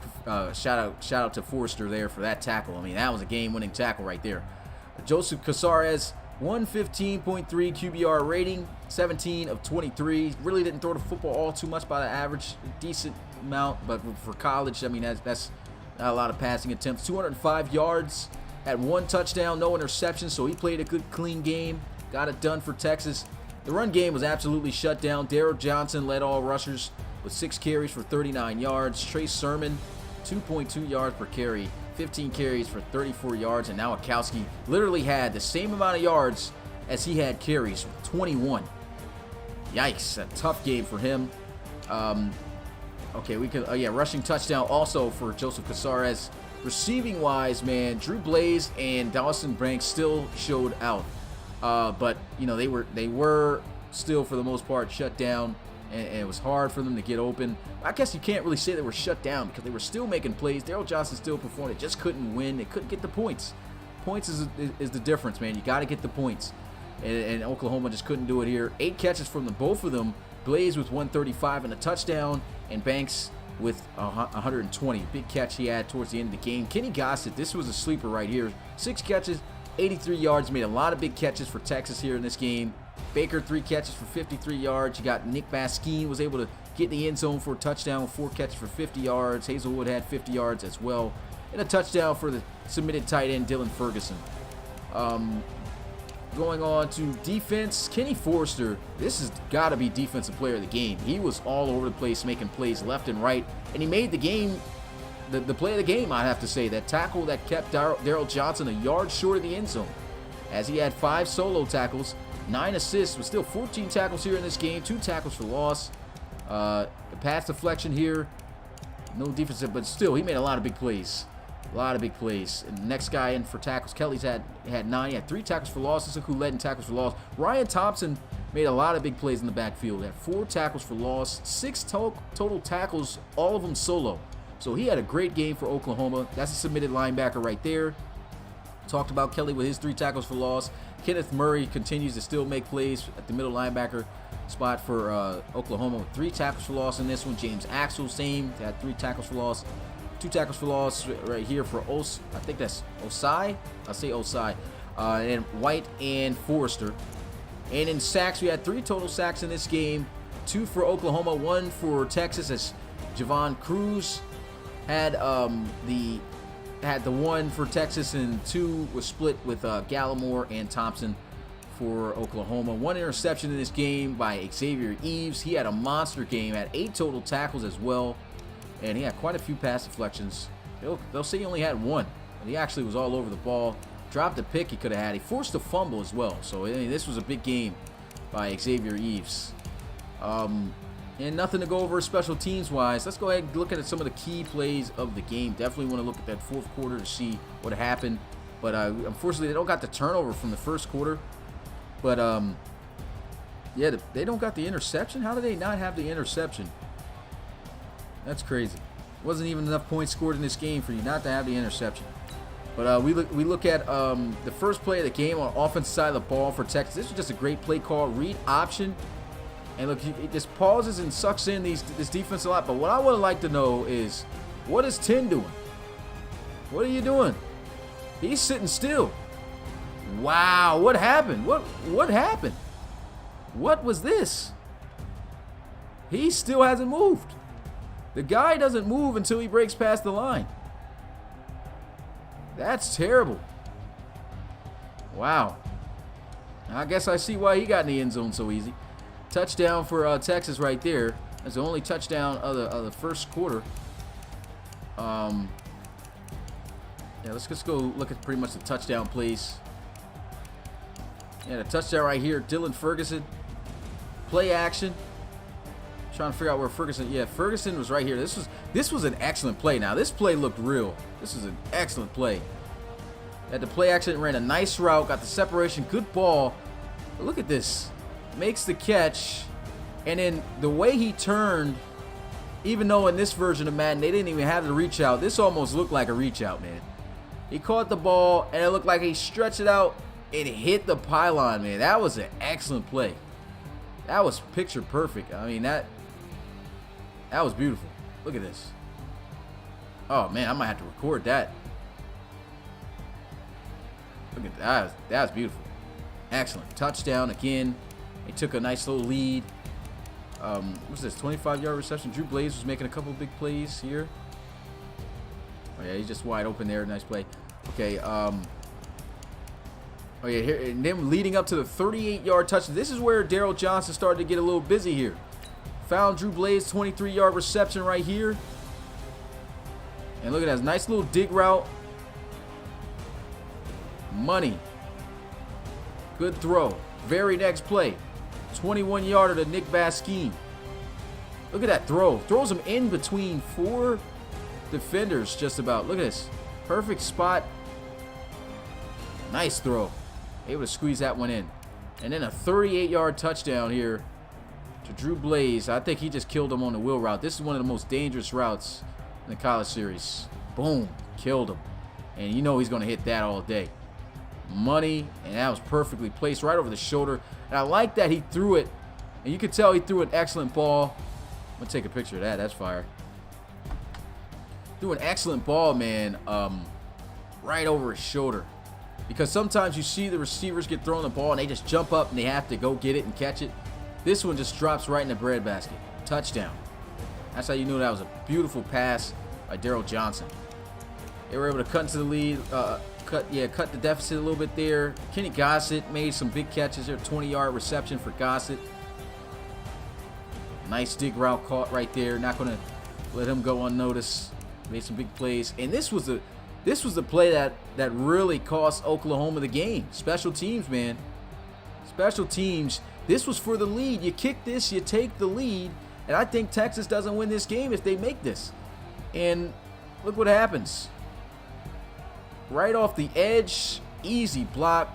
shout out to Forster there for that tackle. I mean, that was a game-winning tackle right there. Joseph Casares, 115.3 QBR rating, 17 of 23. Really didn't throw the football all too much by the average, decent amount, but for college, I mean, that's not a lot of passing attempts. 205 yards, had 1 touchdown, no interceptions, so he played a good, clean game. Got it done for Texas. The run game was absolutely shut down. Daryl Johnson led all rushers with 6 carries for 39 yards. Trey Sermon, 2.2 yards per carry, 15 carries for 34 yards. And now Nowakowski literally had the same amount of yards as he had carries, 21. Yikes, a tough game for him. Okay, we could, rushing touchdown also for Joseph Casares. Receiving wise, man, Drew Blaze and Dawson Banks still showed out. But, you know, they were still, for the most part, shut down, and it was hard for them to get open. I guess you can't really say they were shut down because they were still making plays. Daryl Johnson still performed. It just couldn't win. They couldn't get the points. Points is the difference, man. You got to get the points. And Oklahoma just couldn't do it here. 8 catches from both of them. Blaze with 135 and a touchdown, and Banks with 120. Big catch he had towards the end of the game. Kenny Gossett, this was a sleeper right here. 6 catches, 83 yards. Made a lot of big catches for Texas here in this game. Baker, 3 catches for 53 yards. You got Nick Baskine was able to get in the end zone for a touchdown with 4 catches for 50 yards. Hazelwood had 50 yards as well. And a touchdown for the submitted tight end, Dylan Ferguson. Going on to defense, Kenny Forster. This has got to be defensive player of the game. He was all over the place making plays left and right. And he made the game, the play of the game, I'd have to say. That tackle that kept Daryl Johnson a yard short of the end zone. As he had 5 solo tackles, 9 assists, with still 14 tackles here in this game. 2 tackles for loss. The pass deflection here, no defensive, but still, he made a lot of big plays. A lot of big plays. And the next guy in for tackles, Kelly's had 9. He had 3 tackles for loss. This is who led in tackles for loss. Ryan Thompson made a lot of big plays in the backfield. He had 4 tackles for loss, 6 total tackles, all of them solo. So he had a great game for Oklahoma. That's a submitted linebacker right there. Talked about Kelly with his 3 tackles for loss. Kenneth Murray continues to still make plays at the middle linebacker spot for Oklahoma with 3 tackles for loss in this one. James Axel, same, had 3 tackles for loss. 2 tackles for loss right here for I think that's Osai. I'll say Osai. And White and Forster. And in sacks, we had 3 total sacks in this game. 2 for Oklahoma, 1 for Texas, as Javon Cruz had the 1 for Texas, and 2 was split with Gallimore and Thompson for Oklahoma. 1 interception in this game by Xavier Eves. He had a monster game, had 8 total tackles as well. And he had quite a few pass deflections. They'll say he only had 1. But he actually was all over the ball. Dropped a pick he could have had. He forced a fumble as well. So I mean, this was a big game by Xavier Eves. And nothing to go over special teams wise. Let's go ahead and look at some of the key plays of the game. Definitely want to look at that fourth quarter to see what happened. But unfortunately, they don't got the turnover from the first quarter. But yeah, they don't got the interception. How do they not have the interception? That's crazy. Wasn't even enough points scored in this game for you not to have the interception. But we look at the first play of the game on offensive side of the ball for Texas. This was just a great play call. Read option. And look, it just pauses and sucks in this defense a lot. But what I would like to know is, what is 10 doing? What are you doing? He's sitting still. Wow, what happened? What happened? What was this? He still hasn't moved. The guy doesn't move until he breaks past the line. That's terrible. Wow. I guess I see why he got in the end zone so easy. Touchdown for Texas right there. That's the only touchdown of the first quarter. Yeah, let's just go look at pretty much the touchdown plays. Yeah, the touchdown right here, Dylan Ferguson. Play action. Trying to figure out where Ferguson. Yeah, Ferguson was right here. This was an excellent play. Now this play looked real. This is an excellent play. At the play action, ran a nice route, got the separation, good ball. But look at this. Makes the catch, and then the way he turned, even though in this version of Madden they didn't even have the reach out, this almost looked like a reach out, man. He caught the ball and it looked like he stretched it out and hit the pylon, man. That was an excellent play. That was picture perfect. I mean, that was beautiful. Look at this. Oh man, I might have to record that. Look at that. That was beautiful. Excellent. Touchdown again. They took a nice little lead. What's this? 25-yard reception. Drew Blaze was making a couple big plays here. Oh yeah, he's just wide open there. Nice play. Okay. Oh yeah, here and then leading up to the 38-yard touchdown. This is where Daryl Johnson started to get a little busy here. Found Drew Blaze 23-yard reception right here. And look at that nice little dig route. Money. Good throw. Very next play. 21-yarder to Nick Baskin. Look at that throw. Throws him in between 4 defenders just about. Look at this. Perfect spot. Nice throw. Able to squeeze that one in. And then a 38-yard touchdown here to Drew Blaze. I think he just killed him on the wheel route. This is one of the most dangerous routes in the college series. Boom. Killed him. And you know he's going to hit that all day. Money. And that was perfectly placed right over the shoulder. And I like that he threw it. And you could tell he threw an excellent ball. I'm going to take a picture of that. That's fire. Threw an excellent ball, man. Right over his shoulder. Because sometimes you see the receivers get thrown the ball and they just jump up and they have to go get it and catch it. This one just drops right in the breadbasket. Touchdown. That's how you knew that was a beautiful pass by Daryl Johnson. They were able to cut into the lead, cut the deficit a little bit there. Kenny Gossett made some big catches there. 20-yard reception for Gossett. Nice dig route caught right there. Not going to let him go unnoticed. Made some big plays. And this was the play that really cost Oklahoma the game. Special teams, man. Special teams. This was for the lead. You kick this, you take the lead. And I think Texas doesn't win this game if they make this. And look what happens. Right off the edge, easy block.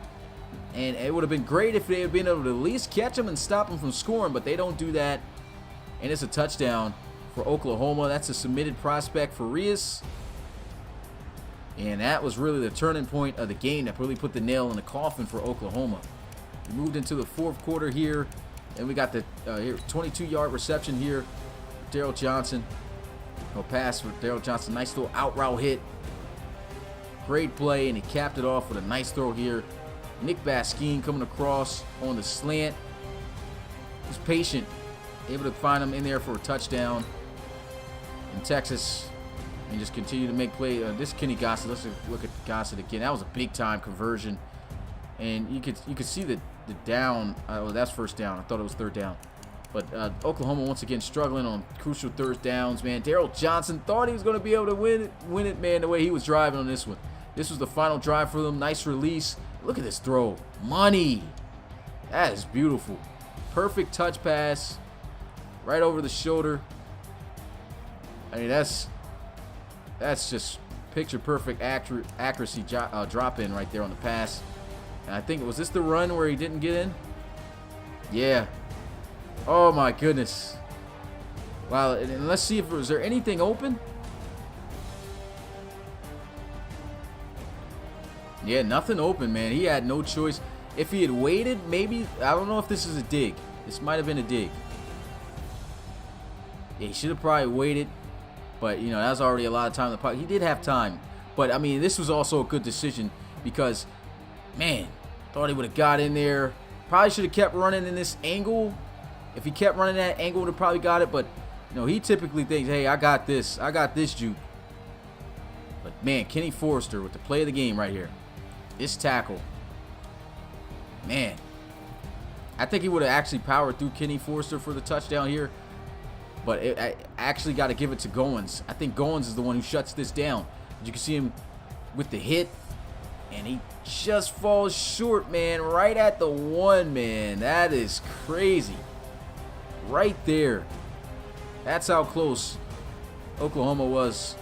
And it would have been great if they had been able to at least catch them and stop them from scoring, but they don't do that. And it's a touchdown for Oklahoma. That's a submitted prospect for Rios. And that was really the turning point of the game that really put the nail in the coffin for Oklahoma. We moved into the fourth quarter here. And we got the 22-yard reception here. Daryl Johnson. No pass for Daryl Johnson. Nice little out route hit. Great play, and he capped it off with a nice throw here. Nick Baskin coming across on the slant. He's patient. Able to find him in there for a touchdown. And Texas and just continue to make play. This Kenny Gossett. Let's look at Gossett again. That was a big-time conversion. And you could see the down. Oh, that's first down. I thought it was third down. But Oklahoma once again struggling on crucial third downs, man. Daryl Johnson thought he was going to be able to win it, man, the way he was driving on this one. This was the final drive for them. Nice release. Look at this throw. Money. That is beautiful. Perfect touch pass. right over the shoulder. I mean, that's just picture perfect accuracy drop in right there on the pass. And I think, was this the run where he didn't get in? Yeah. Oh my goodness. Wow. And let's see if was there anything open. Yeah, nothing open, man. He had no choice. If he had waited, maybe, I don't know if this is a dig. This might have been a dig. Yeah, he should have probably waited. But, you know, that was already a lot of time in the pocket. He did have time. But, I mean, this was also a good decision because, man, thought he would have got in there. Probably should have kept running in this angle. If he kept running that angle, would have probably got it. But, you know, he typically thinks, hey, I got this. I got this juke. But, man, Kenny Forster with the play of the game right here. This tackle. Man. I think he would have actually powered through Kenny Forster for the touchdown here. But I actually got to give it to Goins. I think Goins is the one who shuts this down. You can see him with the hit. And he just falls short, man. Right at the 1, man. That is crazy. Right there. That's how close Oklahoma was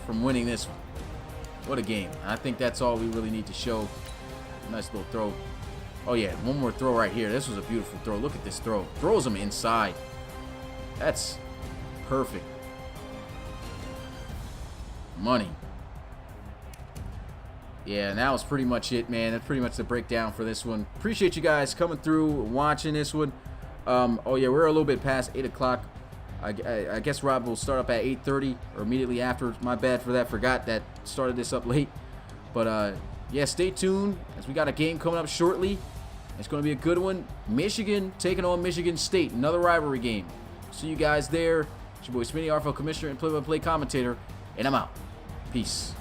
from winning this one. What a game. I think that's all we really need to show. Nice little throw. Oh, yeah. One more throw right here. This was a beautiful throw. Look at this throw. Throws him inside. That's perfect. Money. Yeah, and that was pretty much it, man. That's pretty much the breakdown for this one. Appreciate you guys coming through, watching this one. Oh, yeah, we're a little bit past 8 o'clock. I guess Rob will start up at 8:30 or immediately after. My bad for that. Forgot that started this up late. But, yeah, stay tuned as we got a game coming up shortly. It's going to be a good one. Michigan taking on Michigan State. Another rivalry game. See you guys there. It's your boy Smitty, RFL Commissioner and play-by-play commentator. And I'm out. Peace.